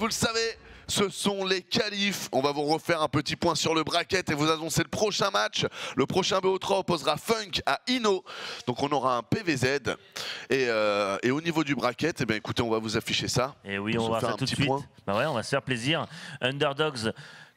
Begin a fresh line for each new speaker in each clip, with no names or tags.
vous le savez, ce sont les qualifs. On va vous refaire un petit point sur le bracket et vous annoncer le prochain match. Le prochain BO3 opposera Funk à Ino. Donc on aura un PVZ. Et au niveau du bracket, eh bien, écoutez, on va vous afficher ça.
Et oui, on va faire tout de suite. Bah ouais, on va se faire plaisir. Underdogs.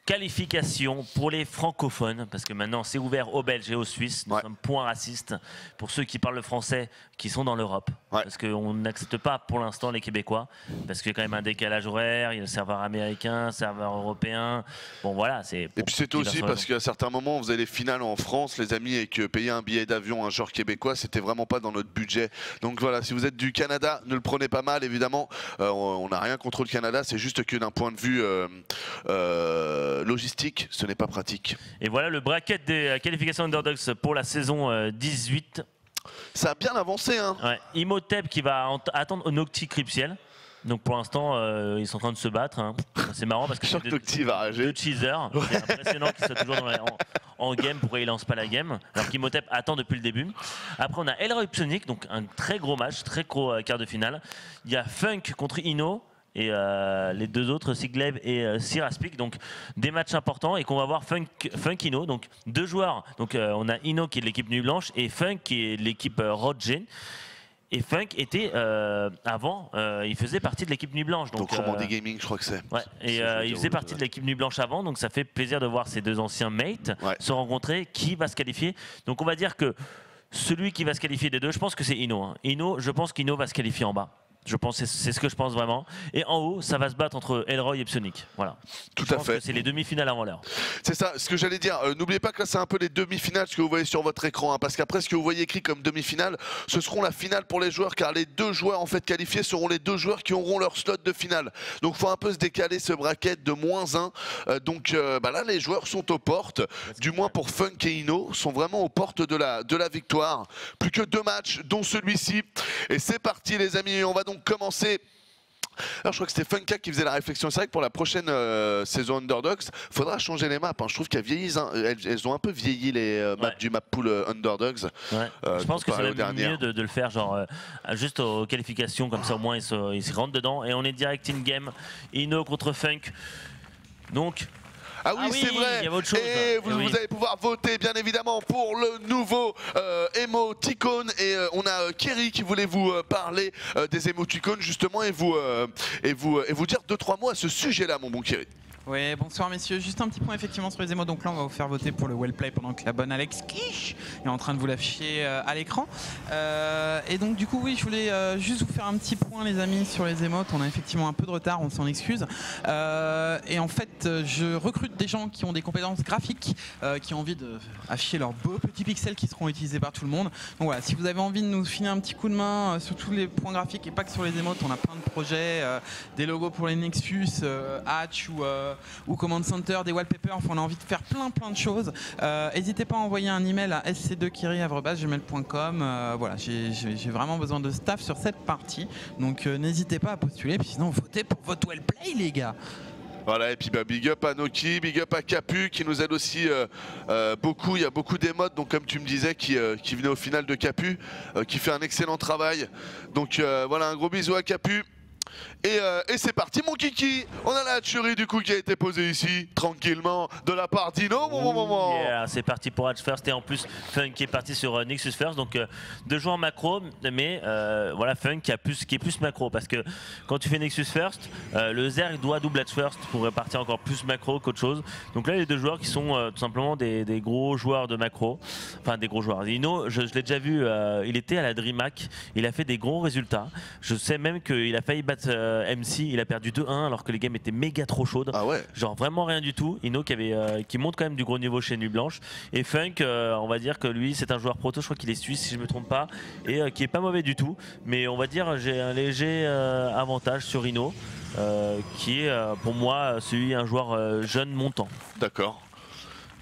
Qualification pour les francophones, parce que maintenant c'est ouvert aux Belges et aux Suisses. Nous sommes point racistes pour ceux qui parlent le français, qui sont dans l'Europe. Parce qu'on n'accepte pas pour l'instant les Québécois, parce qu'il y a quand même un décalage horaire, il y a le serveur américain, le serveur européen. Bon voilà, c'est.
Et puis c'est aussi parce qu'à certains moments on faisait les finales en France, les amis, et que payer un billet d'avion à un joueur québécois, c'était vraiment pas dans notre budget. Donc voilà, si vous êtes du Canada, ne le prenez pas mal, évidemment. On n'a rien contre le Canada, c'est juste que d'un point de vue logistique, ce n'est pas pratique.
Et voilà le bracket des qualifications Underdogs pour la saison 18.
Ça a bien avancé, hein.
Ouais. Imhotep qui va attendre Nocti Cryptiel. Donc pour l'instant, ils sont en train de se battre. Hein. C'est marrant parce que c'est deux cheesers. C'est impressionnant qu'ils soient toujours en game. Pourquoi ils lancent pas la game? Alors qu'Imhotep attend depuis le début. Après, on a Elroy Psionic, donc un très gros match, très gros quart de finale. Il y a Funk contre Ino. Et les deux autres, Siglev et Siraspic, donc des matchs importants et qu'on va voir Funk Ino, donc deux joueurs. Donc on a Ino qui est de l'équipe Nuit Blanche et Funk qui est de l'équipe Rodgen. Et Funk était avant, il faisait partie de l'équipe Nuit Blanche.
Donc Romandie Gaming, je crois que c'est.
Ouais, et il faisait partie de l'équipe Nuit Blanche avant, donc ça fait plaisir de voir ces deux anciens mates se rencontrer. Qui va se qualifier? Donc on va dire que celui qui va se qualifier des deux, je pense que c'est Ino. Hein. Je pense qu'Ino va se qualifier en bas. Je pense, c'est ce que je pense vraiment. Et en haut, ça va se battre entre Elroy et Psionic. Voilà.
Tout à fait.
C'est les demi-finales avant l'heure.
C'est ça, ce que j'allais dire. N'oubliez pas que là, c'est un peu les demi-finales, ce que vous voyez sur votre écran. Hein, parce qu'après, ce que vous voyez écrit comme demi-finale, ce seront la finale pour les joueurs, car les deux joueurs en fait qualifiés seront les deux joueurs qui auront leur slot de finale. Donc, il faut un peu se décaler ce bracket de -1. Donc là, les joueurs sont aux portes. Du moins pour Funk et Ino, sont vraiment aux portes de la victoire. Plus que 2 matchs, dont celui-ci. Et c'est parti, les amis. On va donc commencer. Alors je crois que c'était Funka qui faisait la réflexion. C'est vrai que pour la prochaine saison Underdogs, faudra changer les maps. Hein. Je trouve qu'elles vieillissent. Hein. Elles ont un peu vieilli les maps du map pool Underdogs.
Ouais. Je pense que c'est mieux de le faire genre juste aux qualifications, comme ça au moins ils se rentrent dedans. Et on est direct in game. Ino contre Funk. Donc.
Ah oui, c'est vrai. Et vous allez pouvoir voter bien évidemment pour le nouveau émoticône. Et on a Kerry qui voulait vous parler des émoticônes justement et vous dire 2-3 mots à ce sujet-là, mon bon Kerry.
Oui, bonsoir messieurs. Juste un petit point effectivement sur les émotes. Donc là, on va vous faire voter pour le well play pendant que la bonne Alex Kish est en train de vous l'afficher à l'écran. Et donc du coup, oui, je voulais juste vous faire un petit point, les amis, sur les émotes. On a effectivement un peu de retard, on s'en excuse. Et en fait, je recrute des gens qui ont des compétences graphiques, qui ont envie d'afficher leurs beaux petits pixels qui seront utilisés par tout le monde. Donc voilà, si vous avez envie de nous filer un petit coup de main sur tous les points graphiques et pas que sur les émotes, on a plein de projets, des logos pour les Nexus, Hatch ou Command Center, des wallpapers, enfin, on a envie de faire plein de choses. N'hésitez pas à envoyer un email à sc2kiri@gmail.com. Voilà, j'ai vraiment besoin de staff sur cette partie, donc n'hésitez pas à postuler, puis sinon votez pour votre wellplay, les gars.
Voilà, et puis big up à Noki, big up à Capu qui nous aide aussi beaucoup. Il y a beaucoup d'émotes, donc comme tu me disais, qui venaient au final de Capu, qui fait un excellent travail. Donc voilà, un gros bisou à Capu. Et c'est parti, mon kiki. On a la hatcherie du coup qui a été posée ici tranquillement de la part d'Ino.
C'est parti pour Hatch First et en plus Funk qui est parti sur Nexus First, donc deux joueurs macro, mais voilà, Funk qui est plus macro parce que quand tu fais Nexus First, le Zerg doit double Hatch First pour partir encore plus macro qu'autre chose. Donc là les deux joueurs qui sont tout simplement des gros joueurs de macro, enfin des gros joueurs. Ino, je l'ai déjà vu, il était à la DreamHack, il a fait des gros résultats. Je sais même qu'il a failli battre MC, il a perdu 2-1 alors que les games étaient méga trop chaudes.
Ah ouais.
Genre vraiment rien du tout. Ino qui monte quand même du gros niveau chez Nuit Blanche. Et Funk, on va dire que lui c'est un joueur proto, je crois qu'il est suisse si je me trompe pas, et qui est pas mauvais du tout. Mais on va dire j'ai un léger avantage sur Ino, qui est pour moi un joueur jeune montant.
D'accord.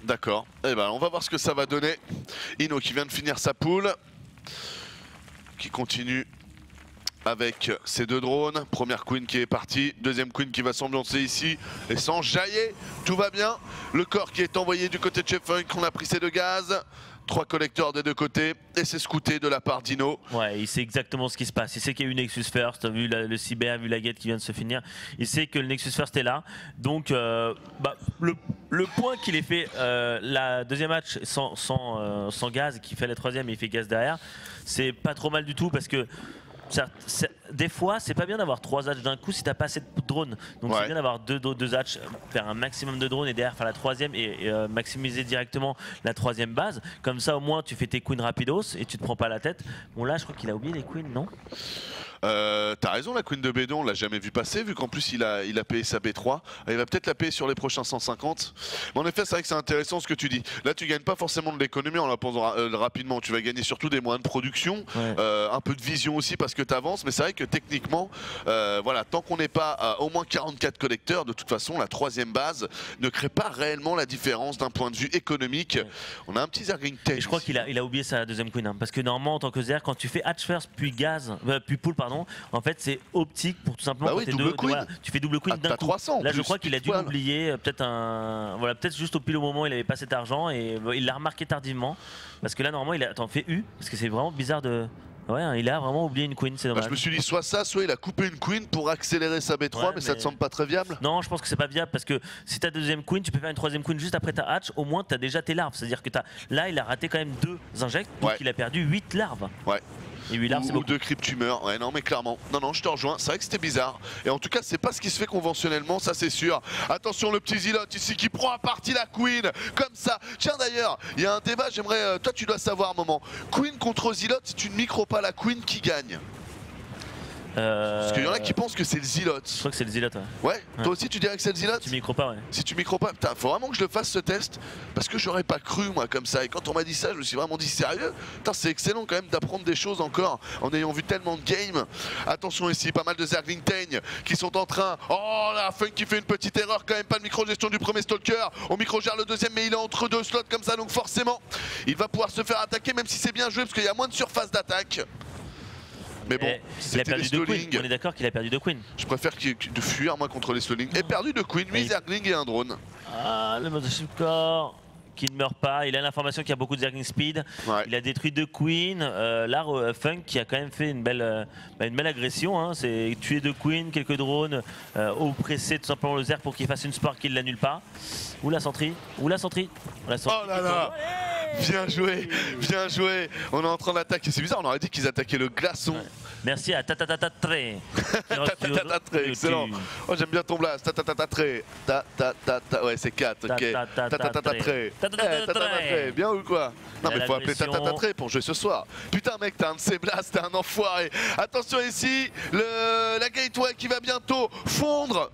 D'accord. Eh ben on va voir ce que ça va donner. Ino qui vient de finir sa poule, qui continue avec ses deux drones. Première queen qui est partie, deuxième queen qui va s'ambiancer ici et sans jaillir, tout va bien. Le corps qui est envoyé du côté de chez Funk, on a pris ses deux gaz. 3 collecteurs des deux côtés et c'est scouté de la part d'Ino.
Ouais, il sait exactement ce qui se passe. Il sait qu'il y a eu Nexus First, vu le cyber, vu la gate qui vient de se finir. Il sait que le Nexus First est là. Donc le point qu'il ait fait la deuxième match sans gaz, qui fait la troisième et il fait gaz derrière, c'est pas trop mal du tout parce que des fois, c'est pas bien d'avoir 3 hatches d'un coup si t'as pas assez de drones. Donc c'est bien d'avoir deux hatches, faire un maximum de drones et derrière faire la troisième et maximiser directement la troisième base. Comme ça, au moins, tu fais tes queens rapidos et tu te prends pas la tête. Bon là, je crois qu'il a oublié les queens, non?
T'as raison, la queen de Bédon, on l'a jamais vu passer, vu qu'en plus il a payé sa B3. Il va peut-être la payer sur les prochains 150. Mais en effet, c'est vrai que c'est intéressant ce que tu dis. Là, tu gagnes pas forcément de l'économie en la posant rapidement. Tu vas gagner surtout des moyens de production, un peu de vision aussi parce que tu avances. Mais c'est vrai que techniquement, voilà, tant qu'on n'est pas au moins 44 collecteurs, de toute façon, la troisième base ne crée pas réellement la différence d'un point de vue économique. On a un petit Zergling Tank.
Je crois qu'il a oublié sa deuxième queen, hein, parce que normalement, en tant que Zer, quand tu fais hatch first puis gaz, puis pool, pardon. En fait, c'est optique pour tout simplement.
Bah oui, double queen.
Voilà, tu fais double queen d'un coup.
300
là, je crois qu'il a dû l'oublier. Peut-être juste au pile au moment où il avait pas cet argent et il l'a remarqué tardivement. Parce que là, normalement, il a. Attends, fait U. Parce que c'est vraiment bizarre de. Ouais, hein, il a vraiment oublié une queen, c'est dommage.
Je me suis dit soit ça, soit il a coupé une queen pour accélérer sa B3, mais ça te semble pas très viable?
Non, je pense que c'est pas viable parce que si ta deuxième queen, tu peux faire une troisième queen juste après ta hatch, au moins tu as déjà tes larves. C'est-à-dire que là, il a raté quand même 2 injects, donc il a perdu 8 larves.
Ouais.
Et 8 larves, c'est beaucoup.
Ou 2 cryptumeurs. Ouais, non, mais clairement. Non, je te rejoins. C'est vrai que c'était bizarre. Et en tout cas, c'est pas ce qui se fait conventionnellement, ça c'est sûr. Attention, le petit Zilot ici qui prend à partie la queen, comme ça. Tiens, d'ailleurs, il y a un débat, j'aimerais. Toi, tu dois savoir un moment. Queen contre Zilot, si tu ne micros pas la queen, qui gagne? Parce qu'il y en a qui pensent que c'est le Zilot.
Je crois que c'est le Zilot,
ouais. Toi aussi tu dirais que c'est le Zilot?
Tu micros pas, ouais.
Si tu micros pas, putain, faut vraiment que je le fasse ce test. Parce que j'aurais pas cru moi comme ça. Et quand on m'a dit ça, je me suis vraiment dit sérieux. Putain, c'est excellent quand même d'apprendre des choses encore en ayant vu tellement de games. Attention ici, pas mal de Zergling Taigne qui sont en train. Oh la Funk qui fait une petite erreur quand même, pas de micro-gestion du premier Stalker. On micro-gère le deuxième, mais il est entre 2 slots comme ça, donc forcément il va pouvoir se faire attaquer, même si c'est bien joué parce qu'il y a moins de surface d'attaque. Mais bon,
il a perdu 2 queens. On est d'accord qu'il a perdu 2 queens.
Je préfère de fuir moi contre les Stalling. Et perdu 2 queens, 8 Zergling et un drone.
Ah, le Mothership Core qui ne meurt pas. Il a l'information qu'il y a beaucoup de Zergling Speed. Il a détruit 2 queens. Là, Funk qui a quand même fait une belle agression. Hein. C'est tuer 2 queens, quelques drones, oppresser tout simplement le Zerg pour qu'il fasse une sport qu'il ne l'annule pas. Ou la sentry. Oh
là là. Bien joué, bien joué. On est en train d'attaquer. C'est bizarre, on aurait dit qu'ils attaquaient le glaçon.
Merci à Tatatatré.
Tatatatré, excellent. Oh, j'aime bien ton blast. Tatatatré. Ouais, c'est 4, ok. Tatatatré. Tatatatré. Bien ou quoi? Non, mais faut appeler Tatatatré pour jouer ce soir. Putain, mec, t'as un de ces blasts, t'es un enfoiré. Attention ici, la gateway qui va bientôt fondre.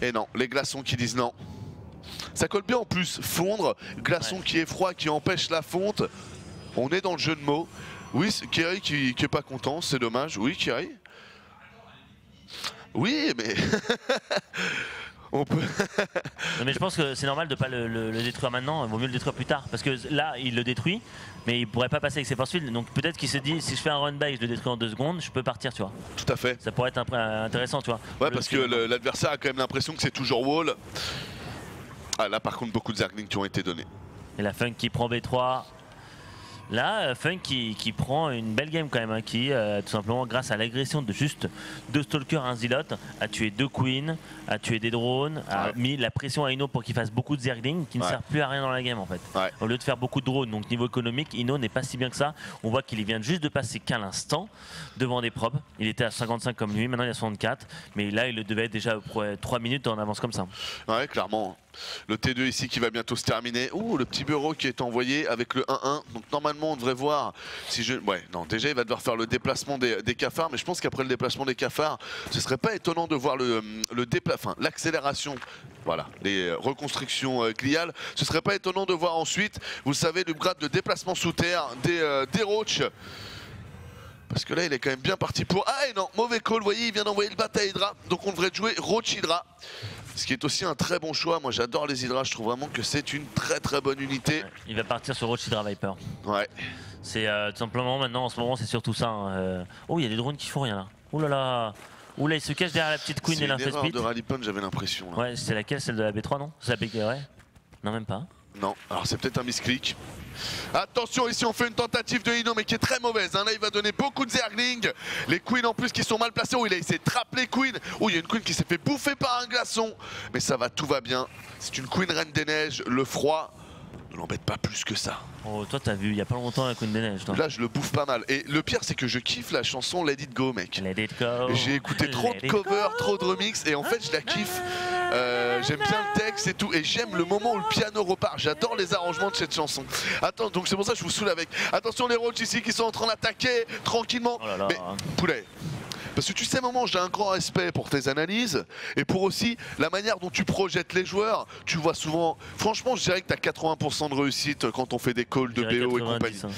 Et non, les glaçons qui disent non. Ça colle bien en plus, fondre, glaçon qui est froid, qui empêche la fonte. On est dans le jeu de mots. Oui, Kerry qui est pas content, c'est dommage. Oui, Kerry. Oui, mais... On peut...
non, mais je pense que c'est normal de ne pas le détruire maintenant, il vaut mieux le détruire plus tard. Parce que là, il le détruit, mais il pourrait pas passer avec ses force fields. Donc peut-être qu'il se dit, si je fais un run by, je le détruis en 2 secondes, je peux partir, tu vois.
Tout à fait.
Ça pourrait être intéressant, tu vois.
Ouais, parce que l'adversaire a quand même l'impression que c'est toujours wall. Ah, là, par contre, beaucoup de Zergling qui ont été donnés.
Et la Funk qui prend B3. Là, Funk qui prend une belle game quand même, hein, qui tout simplement grâce à l'agression de juste 2 Stalkers, un Zilot, a tué 2 Queens, a tué des drones, a mis la pression à Ino pour qu'il fasse beaucoup de Zergling qui ne sert plus à rien dans la game en fait. Au lieu de faire beaucoup de drones, donc niveau économique, Ino n'est pas si bien que ça. On voit qu'il vient juste de passer qu'à l'instant devant des probes. Il était à 55 comme lui, maintenant il est à 64, mais là il devait être déjà 3 minutes en avance comme ça.
Ouais, clairement. Le T2 ici qui va bientôt se terminer. Ouh, le petit bureau qui est envoyé avec le 1-1. Donc normalement on devrait voir si je... Ouais, non, déjà il va devoir faire le déplacement des cafards, mais je pense qu'après le déplacement des cafards, ce serait pas étonnant de voir l'accélération, voilà, les reconstructions gliales. Ce serait pas étonnant de voir ensuite, vous savez, le grade de déplacement sous terre des Roach. Parce que là il est quand même bien parti pour... Ah et non, mauvais call, vous voyez, il vient d'envoyer le bat à Hydra. Donc on devrait jouer Roach Hydra. Ce qui est aussi un très bon choix. Moi j'adore les Hydra, je trouve vraiment que c'est une très bonne unité.
Il va partir sur Roach Hydra Viper.
Ouais.
C'est tout simplement maintenant, en ce moment c'est surtout ça. Hein. Oh, il y a des drones qui font rien là. Ouh là là. Ouh là, il se cache derrière la petite Queen et l'infest
de Rally Punch, j'avais l'impression.
Ouais, c'est laquelle? Celle de la B3, non? C'est la B... Ouais. Non, même pas.
Non, alors c'est peut-être un misclick. Attention, ici on fait une tentative de Ino mais qui est très mauvaise, hein. Là il va donner beaucoup de Zergling. Les queens en plus qui sont mal placés. Oh, il a essayé de trapper les queens. Oh, il y a une queen qui s'est fait bouffer par un glaçon. Mais ça va, tout va bien. C'est une queen reine des neiges. Le froid ne l'embête pas plus que ça.
Oh, toi t'as vu il y a pas longtemps la Queen des Neiges. Toi.
Là je le bouffe pas mal. Et le pire c'est que je kiffe la chanson Let It Go, mec.
Let It Go.
J'ai écouté trop de covers, trop de remix et en fait je la kiffe. J'aime bien le texte et tout et j'aime le moment où le piano repart. J'adore les arrangements de cette chanson. Attends, donc c'est pour ça que je vous saoule avec. Attention les Roach ici qui sont en train d'attaquer tranquillement.
Oh là là.
Mais poulet. Parce que tu sais, maman, j'ai un grand respect pour tes analyses et pour aussi la manière dont tu projettes les joueurs. Tu vois souvent, franchement, je dirais que tu as 80% de réussite quand on fait des calls de BO et compagnie.
Hein.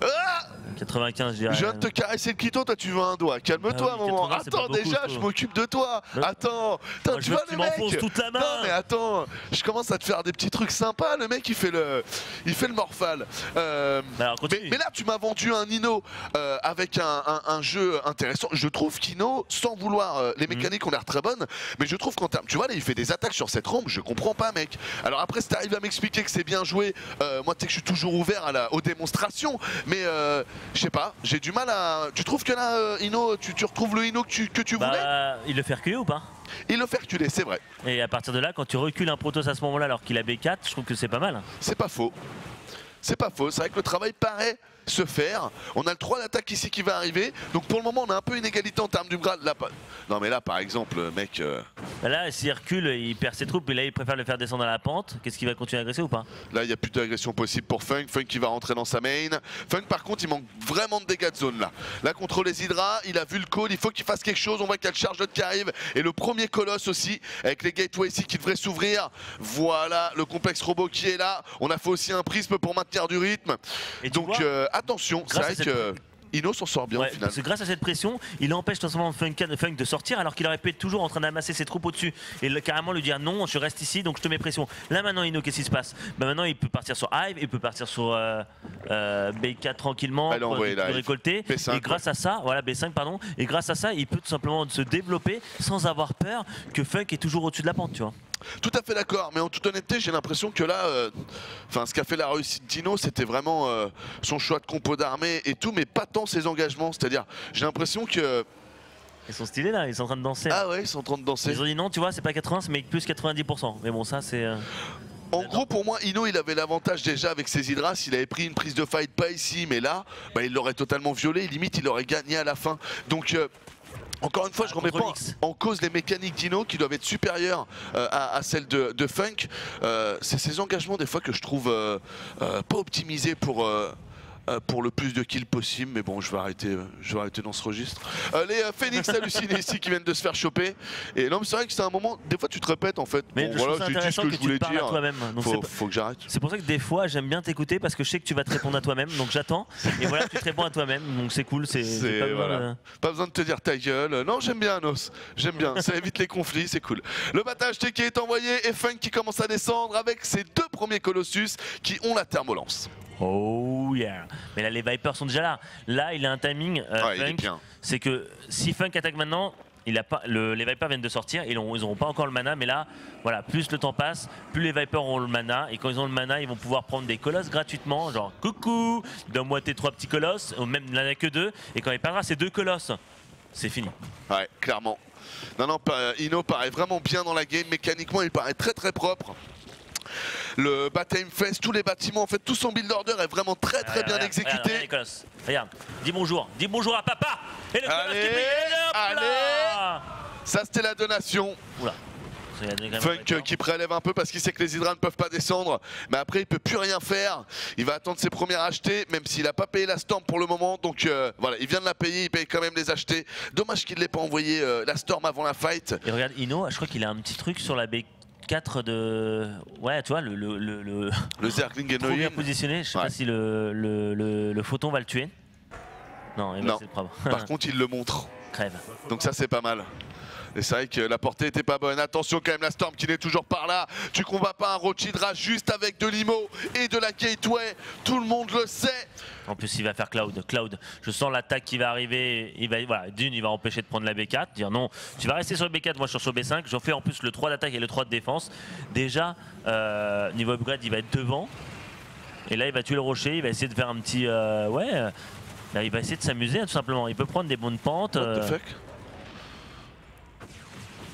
Ah
95, je dirais.
Je viens de te caresser le clito, toi tu veux un doigt. Calme-toi,
oui,
maman.
80,
Attends,
beaucoup,
déjà, je m'occupe de toi. Attends,
moi,
tu vois le mec.
toute la main.
Non mais attends, je commence à te faire des petits trucs sympas. Le mec, il fait le morphal. Mais là, tu m'as vendu un Ino avec un jeu intéressant. Je trouve qu'Ino, sans vouloir, les mécaniques ont l'air très bonnes, mais je trouve qu'en termes, tu vois là, il fait des attaques sur cette rampe. Je comprends pas, mec. Alors après, si t'arrives à m'expliquer que c'est bien joué, moi, tu sais que je suis toujours ouvert aux démonstrations, mais je sais pas, j'ai du mal à. Tu trouves que là, Ino, tu retrouves le Ino que tu voulais?
Il le fait reculer ou pas?
Il le fait reculer, c'est vrai.
Et à partir de là, quand tu recules un Protoss à ce moment-là alors qu'il a B4, je trouve que c'est pas mal.
C'est pas faux. C'est pas faux, c'est vrai que le travail paraît se faire. On a le 3 d'attaque ici qui va arriver. Donc pour le moment, on a un peu une égalité en termes du grade. Là, non mais là, par exemple, mec...
Là, s'il recule, il perd ses troupes et là, il préfère le faire descendre à la pente. Qu'est-ce qu'il va continuer à agresser ou pas?
Là, il n'y a plus d'agression possible pour Funk. Funk qui va rentrer dans sa main. Funk, par contre, il manque vraiment de dégâts de zone là. Là, contre les Hydra, il a vu le call. Il faut qu'il fasse quelque chose. On voit qu'il y a le charge qui arrive. Et le premier colosse aussi, avec les gateways ici qui devraient s'ouvrir. Voilà, le complexe robot qui est là. On a fait aussi un prisme pour maintenir du rythme. Et donc, attention, c'est vrai que... Ino s'en sort bien au final.
Parce que grâce à cette pression, il empêche tout simplement Funk de sortir alors qu'il aurait pu être toujours en train d'amasser ses troupes au-dessus et carrément lui dire non, je reste ici donc je te mets pression. Là maintenant Ino, qu'est-ce qui se passe? Maintenant il peut partir sur Hive, il peut partir sur B4 tranquillement pour récolter B5, et grâce à ça, voilà B5 pardon, et grâce à ça il peut tout simplement se développer sans avoir peur que Funk est toujours au-dessus de la pente, tu vois.
Tout à fait d'accord, mais en toute honnêteté, j'ai l'impression que là, ce qu'a fait la réussite d'Ino, c'était vraiment son choix de compo d'armée et tout, mais pas tant ses engagements. C'est-à-dire, j'ai l'impression que...
Ils sont stylés là, ils sont en train de danser.
Ah ouais, ils sont en train de danser.
Ils ont dit non, tu vois, c'est pas 80, mais plus 90%. Mais bon, ça c'est...
En gros, pour moi, Ino, il avait l'avantage déjà avec ses Hydras. S'il avait pris une prise de fight, pas ici, mais là, il l'aurait totalement violé. Limite, il aurait gagné à la fin. Donc... encore une fois, je ne remets pas en cause les mécaniques d'Ino qui doivent être supérieures à celles de Funk. C'est ces engagements des fois que je trouve pas optimisés pour le plus de kills possible, mais bon, je vais arrêter dans ce registre. Les Phoenix hallucinés ici qui viennent de se faire choper. Et non, mais c'est vrai que c'est un moment, des fois tu te répètes en fait.
Mais
bon, voilà, j'ai dit ce que je voulais dire. Faut que j'arrête.
C'est pour ça que des fois j'aime bien t'écouter parce que je sais que tu vas te répondre à toi-même, donc j'attends. Et voilà, tu te réponds à toi-même, donc c'est cool.
Pas besoin de te dire ta gueule. Non, j'aime bien Nos, j'aime bien. Ça évite les conflits, c'est cool. Le battage qui est envoyé et Funk qui commence à descendre avec ses 2 premiers Colossus qui ont la thermolance.
Oh yeah. Mais là les Vipers sont déjà là. Là il a un timing Funk. C'est que si Funk attaque maintenant, il a pas, les Vipers viennent de sortir, ils n'auront pas encore le mana, mais là, voilà, plus le temps passe, plus les Vipers auront le mana, et quand ils ont le mana, ils vont pouvoir prendre des colosses gratuitement, genre coucou, donne-moi tes 3 petits colosses, ou même il n'en a que 2, et quand il perdra ces 2 colosses, c'est fini.
Ouais, clairement. Non, Ino paraît vraiment bien dans la game, mécaniquement il paraît très très propre. Le Batime Fest, tous les bâtiments, en fait, tout son build order est vraiment très bien exécuté.
Regarde, dis bonjour à papa. Et le
allez, ça c'était la donation.
Oula.
Funk qui prélève un peu parce qu'il sait que les Hydras ne peuvent pas descendre, mais après il peut plus rien faire. Il va attendre ses premiers achetés, même s'il n'a pas payé la Storm pour le moment. Donc voilà, il vient de la payer, il paye quand même les achetés. Dommage qu'il n'ait pas envoyé la Storm avant la fight.
Et regarde, Ino, je crois qu'il a un petit truc sur la B4 de... Ouais, tu vois, le
Zergling est
trop bien positionné. Je sais pas si le photon va le tuer. Non, c'est propre.
Par contre, il le montre.
Crève.
Donc ça, c'est pas mal. Et c'est vrai que la portée était pas bonne. Attention quand même, la Storm qui n'est toujours par là. Tu combats pas un Roach Hydra juste avec de l'IMO et de la Gateway. Tout le monde le sait.
En plus, il va faire Cloud. Cloud, je sens l'attaque qui va arriver. Voilà, d'une, il va empêcher de prendre la B4. Dire non, tu vas rester sur le B4, moi je suis sur B5. J'en fais en plus le 3 d'attaque et le 3 de défense. Déjà, niveau upgrade, il va être devant. Et là, il va tuer le rocher. Il va essayer de faire un petit. Là, il va essayer de s'amuser, tout simplement. Il peut prendre des bonnes pentes.
What the fuck?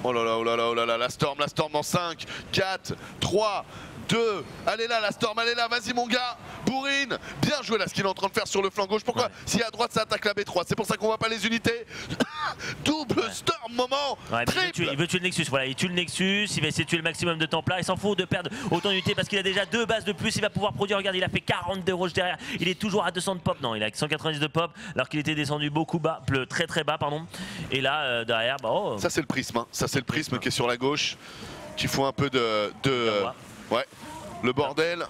Oh là là, oh là là, oh là là, la Storm en 5, 4, 3, 2, allez là, la Storm, allez là, vas-y mon gars, Bourrine, bien joué là ce qu'il est en train de faire sur le flanc gauche. Pourquoi? Si à droite ça attaque la B3, c'est pour ça qu'on voit pas les unités. Double Storm moment,
il veut tuer le Nexus, voilà, il tue le Nexus, il va essayer de tuer le maximum de temps plat, il s'en fout de perdre autant d'unités parce qu'il a déjà 2 bases de plus, il va pouvoir produire, regarde, il a fait 42 roches derrière, il est toujours à 200 de pop, non, il a 190 de pop alors qu'il était descendu beaucoup bas, très très bas pardon, et là derrière, bah oh.
Ça c'est le prisme, hein. Ça c'est le prisme qui est sur la gauche, qui fout un peu ouais, le bordel.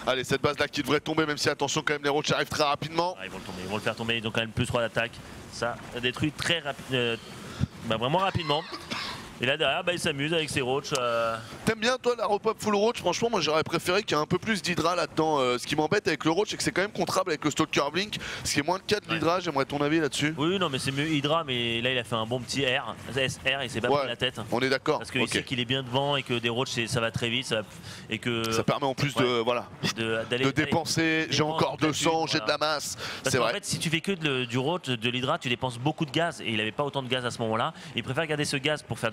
Allez, cette base là qui devrait tomber, même si attention quand même les roches arrivent très rapidement.
Ils vont le tomber, ils vont le faire tomber, ils ont quand même plus 3 d'attaque. Ça détruit très rapidement, vraiment rapidement. Et là derrière, il s'amuse avec ses roaches.
T'aimes bien toi la repop full roach? Franchement, moi j'aurais préféré qu'il y ait un peu plus d'Hydra là-dedans. Ce qui m'embête avec le roach, c'est que c'est quand même contrable avec le Stalker Blink. Ce qui est moins de 4 de l'Hydra, j'aimerais ton avis là-dessus.
Oui, non, mais c'est mieux Hydra, mais là il a fait un bon petit R, SR, il s'est pas pris la tête.
On est d'accord.
Parce qu'il sait qu'il est bien devant et que des roaches ça va très vite. Et que
ça permet en plus de dépenser. J'ai encore 200, j'ai de la masse.
C'est vrai. En fait, si tu fais que du roach, de l'Hydra, tu dépenses beaucoup de gaz. Et il avait pas autant de gaz à ce moment-là. Il préfère garder ce gaz pour faire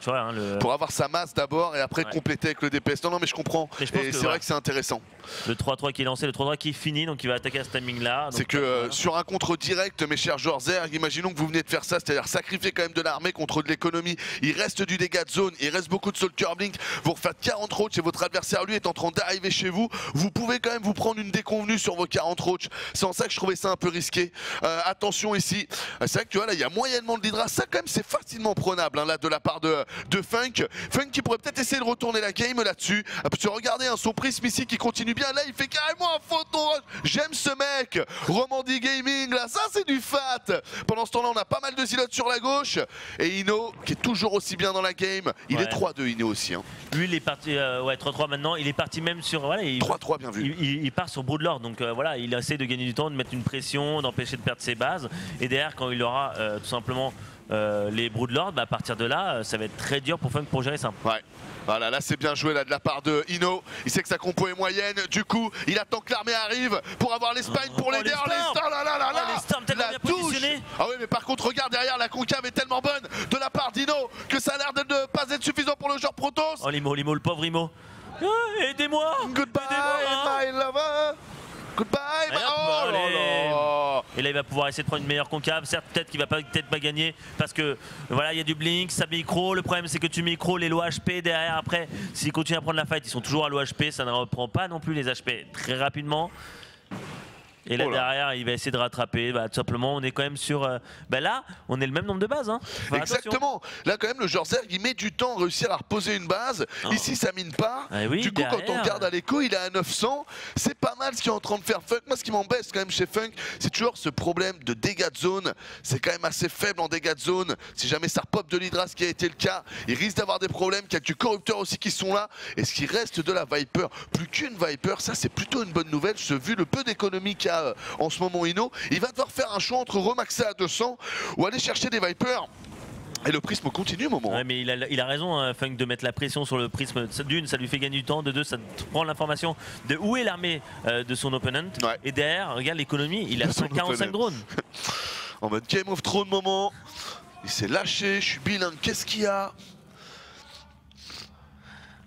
tu vois, hein,
pour avoir sa masse d'abord et après compléter avec le DPS. Non, mais je comprends. Et c'est vrai que c'est intéressant.
Le 3-3 qui est lancé, le 3-3 qui est fini, donc il va attaquer à ce timing-là.
C'est que sur un contre direct, mes chers joueurs Zerg, imaginons que vous venez de faire ça, c'est-à-dire sacrifier quand même de l'armée contre de l'économie. Il reste du dégât de zone, il reste beaucoup de Stalker Blink. Vous refaites 40 roaches et votre adversaire lui est en train d'arriver chez vous. Vous pouvez quand même vous prendre une déconvenue sur vos 40 roaches. C'est en ça que je trouvais ça un peu risqué. Attention ici, c'est vrai que tu vois là, il y a moyennement de l'Hydra. Ça quand même c'est facilement prenable hein, là de la part de Funk. Funk qui pourrait peut-être essayer de retourner la game là-dessus. Regardez hein, son prisme ici qui continue bien. Là il fait carrément un photon. J'aime ce mec. Romandi Gaming là, ça c'est du fat. Pendant ce temps-là on a pas mal de zilotes sur la gauche. Et Ino qui est toujours aussi bien dans la game. Il est 3-2 Ino aussi. Hein.
Lui il est parti 3-3 maintenant. Il est parti même sur
3-3 bien vu.
Il part sur Broodlord. Donc voilà, il essaie de gagner du temps, de mettre une pression, d'empêcher de perdre ses bases. Et derrière quand il aura tout simplement les Broodlords, à partir de là, ça va être très dur pour Funk pour gérer ça.
Ouais. Voilà, là c'est bien joué là de la part de Ino. Il sait que sa compo est moyenne. Du coup, il attend que l'armée arrive pour avoir l'Espagne pour l'aider.
La touche.
Ah oui, mais par contre, regarde derrière, la concave est tellement bonne de la part d'Ino que ça a l'air de ne pas être suffisant pour le joueur Protoss.
Oh l'Imo, le pauvre Imo. Aidez-moi.
Goodbye, my lover. Goodbye, oh là là.
Et là il va pouvoir essayer de prendre une meilleure concave. Certes peut-être qu'il va peut-être pas gagner parce que voilà il y a du blink, ça micro. Le problème c'est que tu micro les low HP derrière. Après s'ils continuent à prendre la fight, ils sont toujours à low HP. Ça ne reprend pas non plus les HP très rapidement. Et là derrière il va essayer de rattraper, tout simplement on est quand même sur, là on est le même nombre de bases hein.
Exactement, attention. Là quand même le joueur Zerg il met du temps à réussir à reposer une base, ici ça mine pas, du coup quand on regarde à l'écho il est à 900, c'est pas mal ce qu'il est en train de faire Funk. Moi ce qui m'embête quand même chez Funk c'est toujours ce problème de dégâts de zone, c'est quand même assez faible en dégâts de zone, si jamais ça repop de l'Hydra ce qui a été le cas, il risque d'avoir des problèmes, qu'il y a du corrupteur aussi qui sont là, et ce qui reste de la Viper, plus qu'une Viper, ça c'est plutôt une bonne nouvelle, vu le peu d'économie qu'il y a en ce moment Ino, il va devoir faire un choix entre remaxer à 200 ou aller chercher des Vipers. Et le prisme continue moment.
Ouais, mais il a raison hein, Funk de mettre la pression sur le prisme. D'une, ça lui fait gagner du temps. De deux, ça prend l'information de où est l'armée de son opponent. Et derrière, regarde l'économie, il a 145 drones.
En mode Game of Thrones moment. Il s'est lâché, je suis bilingue, qu'est-ce qu'il y a?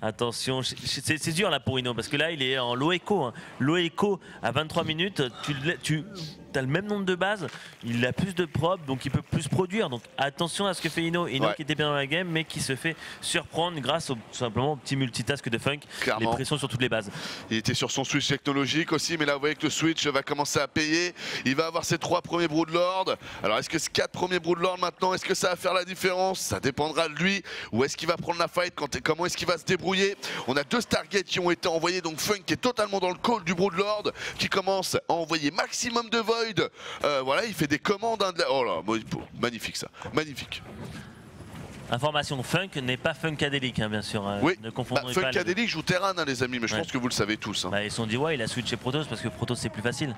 Attention, c'est dur là pour Ino parce que là il est en low echo. Hein. Low echo à 23 minutes, tu as le même nombre de bases, il a plus de prop donc il peut plus produire. Donc attention à ce que fait Ino. Ino qui était bien dans la game mais qui se fait surprendre grâce tout simplement au petit multitask de Funk.
Clairement.
Les pressions sur toutes les bases.
Il était sur son switch technologique aussi, mais là vous voyez que le switch va commencer à payer. Il va avoir ses 3 premiers Broodlords. Alors est-ce que ces 4 premiers Broodlords maintenant, est-ce que ça va faire la différence? Ça dépendra de lui. Ou est-ce qu'il va prendre la fight? Comment est-ce qu'il va se débrouiller? On a 2 Stargates qui ont été envoyés, donc Funk qui est totalement dans le call du Broodlord, qui commence à envoyer maximum de void Void. Voilà, il fait des commandes. Oh là, magnifique ça, magnifique.
Information, Funk n'est pas Funkadelic, hein, bien sûr.
Oui,
ne confondons pas.
Funkadelic joue Terran, hein, les amis, mais je pense que vous le savez tous. Hein.
Bah, ils se sont dit, ouais, il a switché Protoss parce que Protoss c'est plus facile.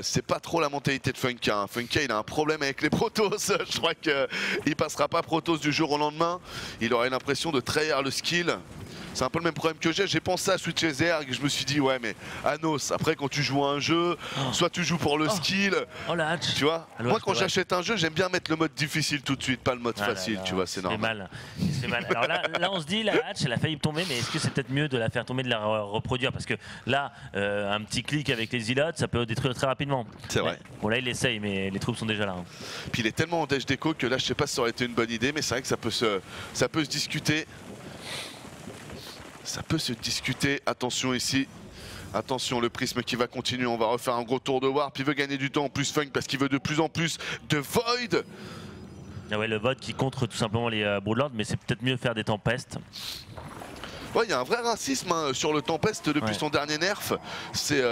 C'est pas trop la mentalité de Funka. Hein. Funka, il a un problème avec les Protoss. Je crois qu'il passera pas Protoss du jour au lendemain. Il aurait l'impression de trahir le skill. C'est un peu le même problème que j'ai pensé à switcher Zerg, je me suis dit ouais mais Anos, après quand tu joues à un jeu, soit tu joues pour le skill, tu vois. Moi quand j'achète un jeu, j'aime bien mettre le mode difficile tout de suite, pas le mode facile, tu vois, c'est normal.
C'est mal. Alors là on se dit la hatch elle a failli tomber, mais est-ce que c'est peut-être mieux de la faire tomber, de la reproduire, parce que là un petit clic avec les îlots ça peut détruire très rapidement.
C'est vrai.
Bon là il essaye mais les troupes sont déjà là. Hein.
Puis il est tellement en dash déco que là je sais pas si ça aurait été une bonne idée, mais c'est vrai que ça peut se discuter. Ça peut se discuter, attention ici, attention le prisme qui va continuer, on va refaire un gros tour de warp, il veut gagner du temps en plus Funk parce qu'il veut de plus en plus de Void.
Ah ouais, le Void qui contre tout simplement les Broodlords, mais c'est peut-être mieux de faire des tempestes.
Ouais, il y a un vrai racisme hein, sur le Tempest depuis son dernier nerf. C'est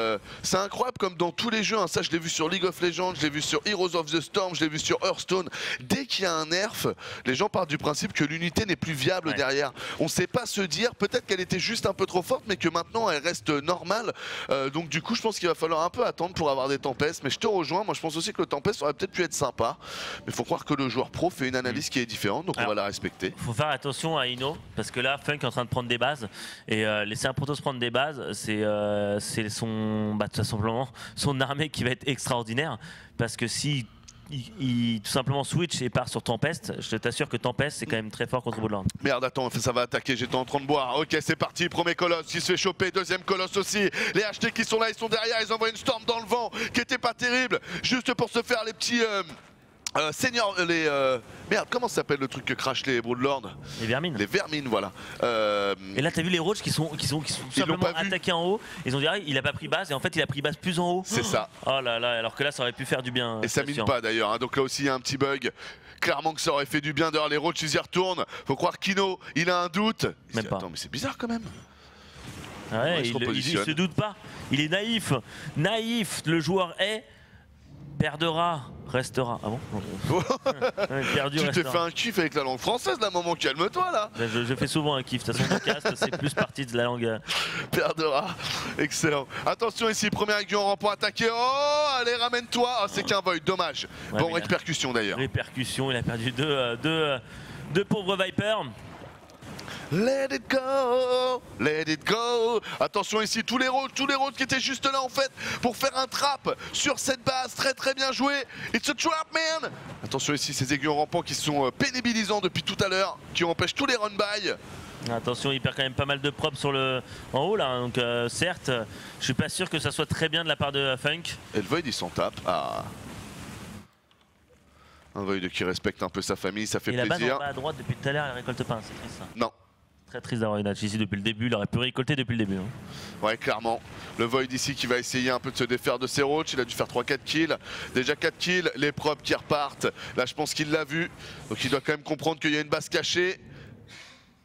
incroyable comme dans tous les jeux. Hein. Ça, je l'ai vu sur League of Legends, je l'ai vu sur Heroes of the Storm, je l'ai vu sur Hearthstone. Dès qu'il y a un nerf, les gens partent du principe que l'unité n'est plus viable derrière. On ne sait pas se dire, peut-être qu'elle était juste un peu trop forte, mais que maintenant elle reste normale. Donc du coup, je pense qu'il va falloir un peu attendre pour avoir des Tempestes. Mais je te rejoins, moi je pense aussi que le Tempest aurait peut-être pu être sympa. Mais il faut croire que le joueur pro fait une analyse qui est différente, donc on va la respecter.
Il faut faire attention à Ino, parce que là, Funk est en train de prendre des bases. Et laisser un Protoss prendre des bases, c'est son, tout simplement son armée qui va être extraordinaire. Parce que si il tout simplement switch et part sur Tempest, je t'assure que Tempest c'est quand même très fort contre Broodlord.
Merde, attends, ça va attaquer, j'étais en train de boire. Ok, c'est parti, premier colosse qui se fait choper, deuxième colosse aussi. Les HT qui sont là, ils sont derrière, ils envoient une storm dans le vent qui était pas terrible, juste pour se faire les petits... Seigneur, merde, comment ça s'appelle le truc que crachent les Broodlords?
Les vermines.
Les vermines, voilà.
Et là, t'as vu les Roach qui sont simplement attaqués en haut. Ils ont dit, ah, il a pas pris base, et en fait, il a pris base plus en haut.
C'est ça.
Oh là là, alors que là, ça aurait pu faire du bien.
Et ça mine pas d'ailleurs, hein. Donc là aussi, il y a un petit bug. Clairement que ça aurait fait du bien. D'ailleurs, les Roach, ils y retournent. Faut croire qu'Ino, il a un doute.
Même pas.
Attends, mais c'est bizarre quand même.
Ouais, il se doute pas. Il est naïf. Naïf, le joueur est. Perdera, restera. Ah bon?
Perdu, tu t'es fait un kiff avec la langue française là, maman, calme-toi là.
Je fais souvent un kiff, de toute façon, podcast, c'est plus partie de la langue.
Perdera, excellent. Attention ici, premier aiguillon rang pour attaquer. Oh, allez, ramène-toi. Oh, c'est qu'un Void, dommage. Ouais, bon, répercussion d'ailleurs.
Répercussion, il a perdu deux pauvres Vipers.
Let it go, let it go. Attention ici, tous les rôles qui étaient juste là en fait pour faire un trap sur cette base. Très très bien joué. It's a trap, man. Attention ici, ces aiguillons rampants qui sont pénibilisants depuis tout à l'heure, qui empêchent tous les run-by.
Attention, il perd quand même pas mal de props sur en haut là, donc certes, je suis pas sûr que ça soit très bien de la part de Funk.
Et le Void il s'en tape. Ah. Un Void qui respecte un peu sa famille, ça fait plaisir.
La base en bas à droite depuis tout à l'heure, elle récolte pas, c'est triste ça.
Non.
Très triste d'avoir une hatch ici depuis le début, il aurait pu récolter depuis le début. Hein.
Ouais, clairement. Le Void ici qui va essayer un peu de se défaire de ses roaches, il a dû faire 3-4 kills. Déjà 4 kills, les probes qui repartent. Là, je pense qu'il l'a vu. Donc il doit quand même comprendre qu'il y a une base cachée.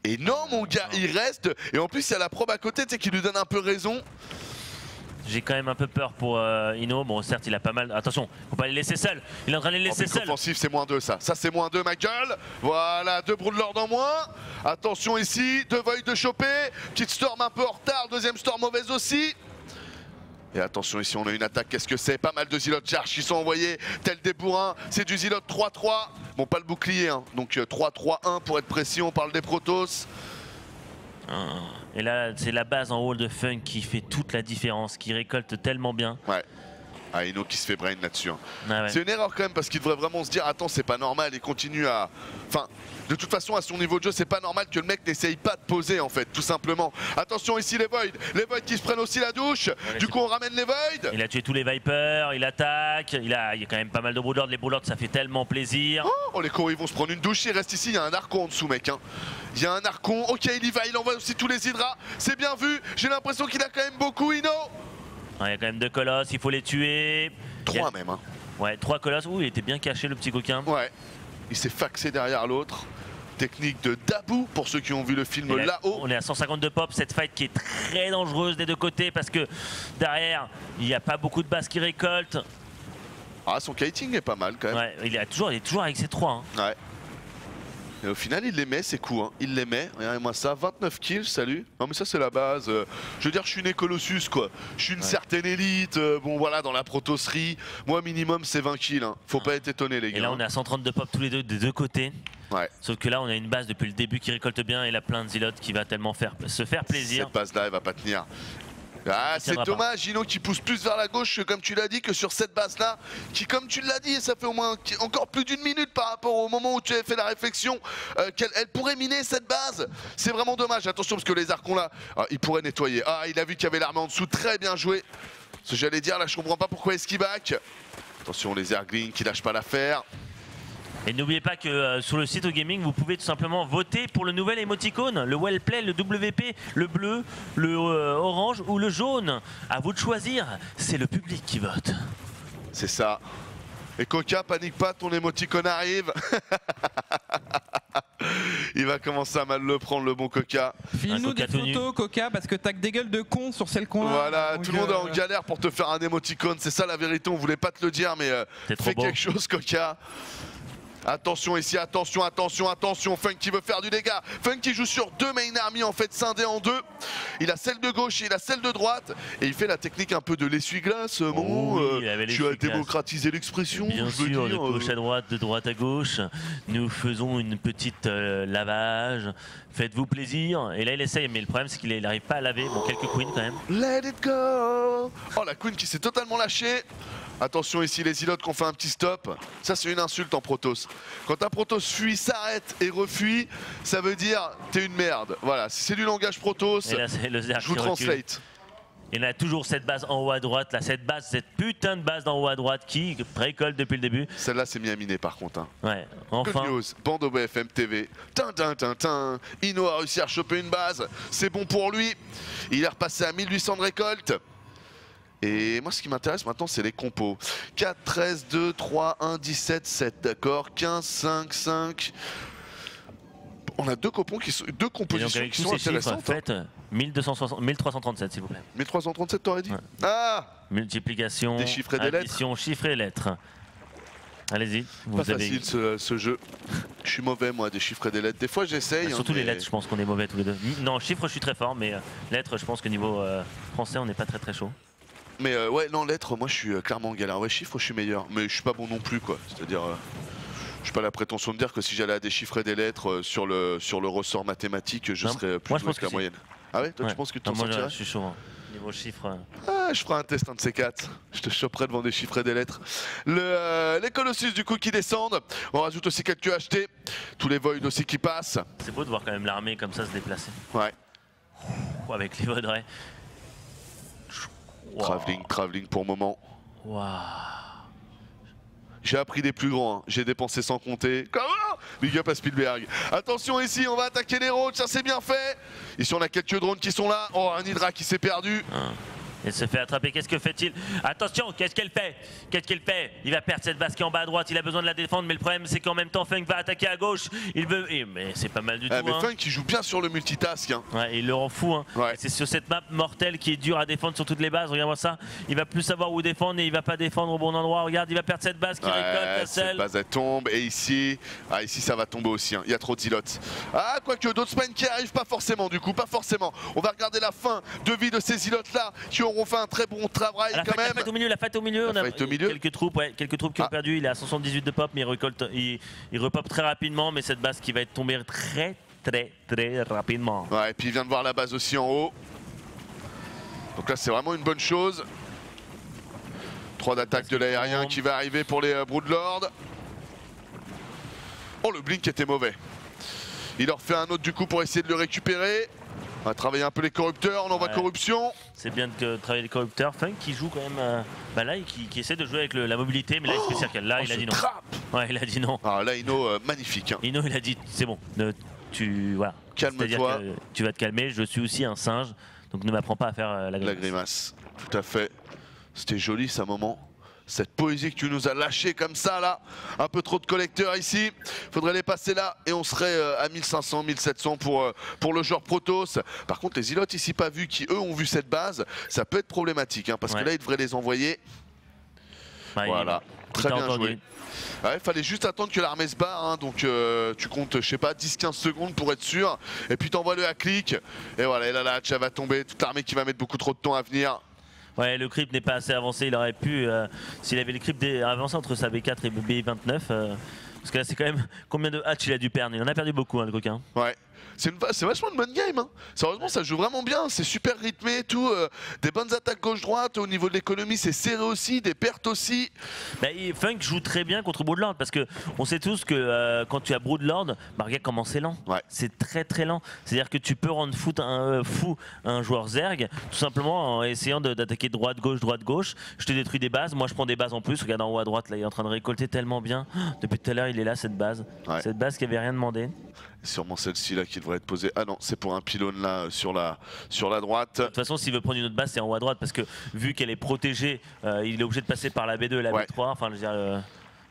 Et non, mon gars, il reste. Et en plus, il y a la probe à côté, tu sais, qui lui donne un peu raison.
J'ai quand même un peu peur pour Ino. Bon, certes, il a pas mal. Attention, faut pas les laisser seuls. Il est en train de les laisser seuls.
Offensif, c'est -2 ça. Ça, c'est -2, ma gueule. Voilà, 2 Broodlords en moins. Attention ici, 2 Void de choper. Petite storm un peu en retard. Deuxième storm mauvaise aussi. Et attention ici, on a une attaque. Qu'est-ce que c'est? Pas mal de Zealot Charge qui sont envoyés. Tel des bourrins. C'est du Zealot 3-3. Bon, pas le bouclier. Hein. Donc 3-3-1 pour être précis. On parle des Protoss.
Et là, c'est la base en haut de Funk qui fait toute la différence, qui récolte tellement bien.
Ouais. Ah, Ino qui se fait brain là-dessus. Hein.
Ah ouais.
C'est une erreur quand même parce qu'il devrait vraiment se dire attends, c'est pas normal et continue à... Enfin, de toute façon, à son niveau de jeu, c'est pas normal que le mec n'essaye pas de poser en fait, tout simplement. Attention ici les Void qui se prennent aussi la douche. Ouais, du coup, on ramène les Void.
Il a tué tous les Vipers, il attaque. Il y a quand même pas mal de Broodlords. Les Broodlords, ça fait tellement plaisir.
Oh, les Corps, ils vont se prendre une douche. Il reste ici, il y a un Archon en dessous, mec. Hein. Il y a un Archon. Ok, il y va, il envoie aussi tous les Hydras. C'est bien vu. J'ai l'impression qu'il a quand même beaucoup, Ino.
Il y a quand même 2 colosses, il faut les tuer.
3 même. Hein.
Ouais, 3 colosses. Ouh, il était bien caché le petit coquin.
Ouais. Il s'est faxé derrière l'autre. Technique de Dabou pour ceux qui ont vu le film là-haut.
On est à 152 pop, cette fight qui est très dangereuse des deux côtés parce que derrière, il n'y a pas beaucoup de bases qui récoltent.
Ah, son kiting est pas mal quand même.
Ouais, il est toujours avec ses 3. Hein.
Ouais. Et au final, il les met, ses coups. Hein. Il les met. Regardez-moi ça. 29 kills, salut. Non, mais ça, c'est la base. Je veux dire, je suis né Colossus, quoi. Je suis une certaine élite. Bon, voilà, dans la protosserie. Moi, minimum, c'est 20 kills. Hein. Faut pas être étonné, les gars.
Et là, on est à 132 pop tous les deux, des deux côtés.
Ouais.
Sauf que là, on a une base depuis le début qui récolte bien et la plein de Zilotes qui va tellement se faire plaisir.
Cette base-là, elle va pas tenir. Ah, c'est dommage, Gino qui pousse plus vers la gauche, comme tu l'as dit, que sur cette base-là, qui, comme tu l'as dit, ça fait au moins encore plus d'une minute par rapport au moment où tu avais fait la réflexion, qu'elle pourrait miner cette base. C'est vraiment dommage. Attention, parce que les archons là, ils pourraient nettoyer. Ah, il a vu qu'il y avait l'armée en dessous, très bien joué. Ce que j'allais dire, là, je comprends pas pourquoi est-ce qu'il back. Attention, les Zerglings qui lâchent pas l'affaire.
Et n'oubliez pas que sur le site au gaming, vous pouvez tout simplement voter pour le nouvel émoticône, le Wellplay, le WP, le bleu, le orange ou le jaune. À vous de choisir, c'est le public qui vote.
C'est ça. Et Coca, panique pas, ton émoticône arrive. Il va commencer à mal le prendre, le bon Coca.
File-nous des photos, Coca, parce que t'as que des gueules de con sur celle qu'on a.
Voilà, tout le monde est en galère pour te faire un émoticône. C'est ça la vérité, on voulait pas te le dire, mais fais quelque chose, Coca. Attention ici, attention, attention, attention. Funk qui veut faire du dégât. Funk qui joue sur deux main army en fait, scindé en deux. Il a celle de gauche et il a celle de droite. Et il fait la technique un peu de l'essuie-glace. Tu as démocratisé l'expression.
Bien sûr, de gauche à droite, de droite à gauche. Nous faisons une petite lavage. Faites-vous plaisir. Et là, il essaye, mais le problème, c'est qu'il n'arrive pas à laver. Bon, quelques queens quand même.
Let it go. Oh, la queen qui s'est totalement lâchée. Attention ici les Zilotes qui ont fait un petit stop. Ça c'est une insulte en Protoss. Quand un Protoss fuit, s'arrête et refuit, ça veut dire t'es une merde. Voilà, si c'est du langage Protoss, je vous translate.
Il y a toujours cette base en haut à droite, là, cette putain de base en haut à droite qui récolte depuis le début.
Celle-là c'est mis à miner par contre. Hein.
Ouais, enfin.
Good news, bande au BFM TV. Ino a réussi à choper une base, c'est bon pour lui. Il est repassé à 1800 de récolte. Et moi, ce qui m'intéresse maintenant, c'est les compos. 4, 13, 2, 3, 1, 17, 7, d'accord. 15, 5, 5. On a deux compositions qui sont intéressantes.
Faites 1337, s'il vous plaît.
1337, t'aurais dit?
Ouais.
Ah!
Multiplication,
des chiffres et des
addition, chiffres et lettres. Allez-y.
Pas facile ce jeu. Je suis mauvais, moi, des chiffres et des lettres. Des fois, j'essaye.
Surtout les lettres, je pense qu'on est mauvais tous les deux. Non, chiffres, je suis très fort, mais lettres, je pense que niveau français, on n'est pas très chaud.
Mais ouais, non, lettres, moi je suis clairement en galère. Ouais, chiffres, je suis meilleur. Mais je suis pas bon non plus, quoi. C'est-à-dire, je n'ai pas la prétention de dire que si j'allais à des chiffres et des lettres sur le ressort mathématique, je serais plus doué que la moyenne. Ah ouais, toi tu penses que tu t'en sortirais?
Moi, je suis chaud. Hein. Niveau chiffres.
Ah, je ferai un test, un de ces quatre. Je te choperai devant des chiffres et des lettres. Les Colossus, du coup, qui descendent. On rajoute aussi quelques achetés. Tous les Void aussi qui passent.
C'est beau de voir quand même l'armée comme ça se déplacer.
Ouais.
Avec les Vaudrey.
Wow. Travelling pour moment.
Wow.
J'ai appris des plus grands, hein. J'ai dépensé sans compter. Comment? Big up à Spielberg. Attention ici, on va attaquer les roads, ça c'est bien fait. Ici on a quelques drones qui sont là. Oh, un Hydra qui s'est perdu.
Il se fait attraper, qu'est-ce que fait-il? Attention, qu'est-ce qu'elle fait? Qu'est-ce qu'il fait? Il va perdre cette base qui est en bas à droite, il a besoin de la défendre, mais le problème c'est qu'en même temps Funk va attaquer à gauche. Il veut. Mais c'est pas mal du tout.
Mais
hein.
Funk il joue bien sur le multitask. Hein.
Ouais, il le rend fou. Hein.
Ouais.
C'est sur cette map mortelle qui est dure à défendre sur toutes les bases. Regarde-moi ça. Il va plus savoir où défendre et il va pas défendre au bon endroit. Regarde, il va perdre cette base qui récolte la selle.
Cette base elle tombe et ici, ici ça va tomber aussi. Hein. Il y a trop de Zilotes. Ah, quoique d'autres spines qui arrivent pas forcément du coup, pas forcément. On va regarder la fin de vie de ces Zilotes là qui auront fait un très bon travail quand même.
La fête au milieu, on a quelques troupes qui ont perdu. Il est à 178 de pop, mais il repop très rapidement. Mais cette base qui va être tombée très rapidement.
Ouais, et puis il vient de voir la base aussi en haut. Donc là, c'est vraiment une bonne chose. 3 d'attaque de l'aérien qui va arriver pour les Broodlords. Oh, le blink était mauvais. Il leur fait un autre du coup pour essayer de le récupérer. On va travailler un peu les corrupteurs, on envoie corruption.
C'est bien de travailler les corrupteurs. Funk qui joue quand même, là, qui essaie de jouer avec la mobilité, mais là il se fait circle. Là il a dit non. Ouais, il a dit non.
Alors là, Ino, magnifique. Hein.
Ino, il a dit c'est bon, voilà.
Calme-toi.
Tu vas te calmer, je suis aussi un singe, donc ne m'apprends pas à faire la grimace.
La grimace, tout à fait. C'était joli, ça, moment. Cette poésie que tu nous as lâchée comme ça là, un peu trop de collecteurs ici, faudrait les passer là et on serait à 1500, 1700 pour le joueur Protoss. Par contre les Zilotes ici pas vus qui eux ont vu cette base, ça peut être problématique hein, parce que là ils devraient les envoyer. Voilà, très bien joué. Ouais, fallait juste attendre que l'armée se barre, hein, donc tu comptes, je sais pas, 10-15 secondes pour être sûr, et puis t'envoies le hack-click, et voilà, et là la hatch va tomber, toute l'armée qui va mettre beaucoup trop de temps à venir.
Ouais, le creep n'est pas assez avancé, il aurait pu, s'il avait le creep avancé entre sa B4 et B29, parce que là c'est quand même, combien de hatch il a dû perdre? Il en a perdu beaucoup, hein, le coquin. Ouais.
C'est vachement une bonne game, hein. Sérieusement ça joue vraiment bien, c'est super rythmé et tout, des bonnes attaques gauche-droite, au niveau de l'économie c'est serré aussi, des pertes aussi.
Bah, Funk joue très bien contre Broodlord parce que on sait tous que quand tu as Broodlord, regarde comment c'est lent, c'est très lent, c'est-à-dire que tu peux rendre fou un joueur Zerg tout simplement en essayant d'attaquer droite-gauche. Je te détruis des bases, moi je prends des bases en plus, regarde en haut à droite là il est en train de récolter tellement bien, depuis tout à l'heure il est là cette base qui avait rien demandé.
Sûrement celle-ci là qui devrait être posée. Ah non, c'est pour un pylône là sur la droite.
De toute façon, s'il veut prendre une autre base, c'est en haut à droite parce que vu qu'elle est protégée, il est obligé de passer par la B2 et la B3. Enfin, je veux dire.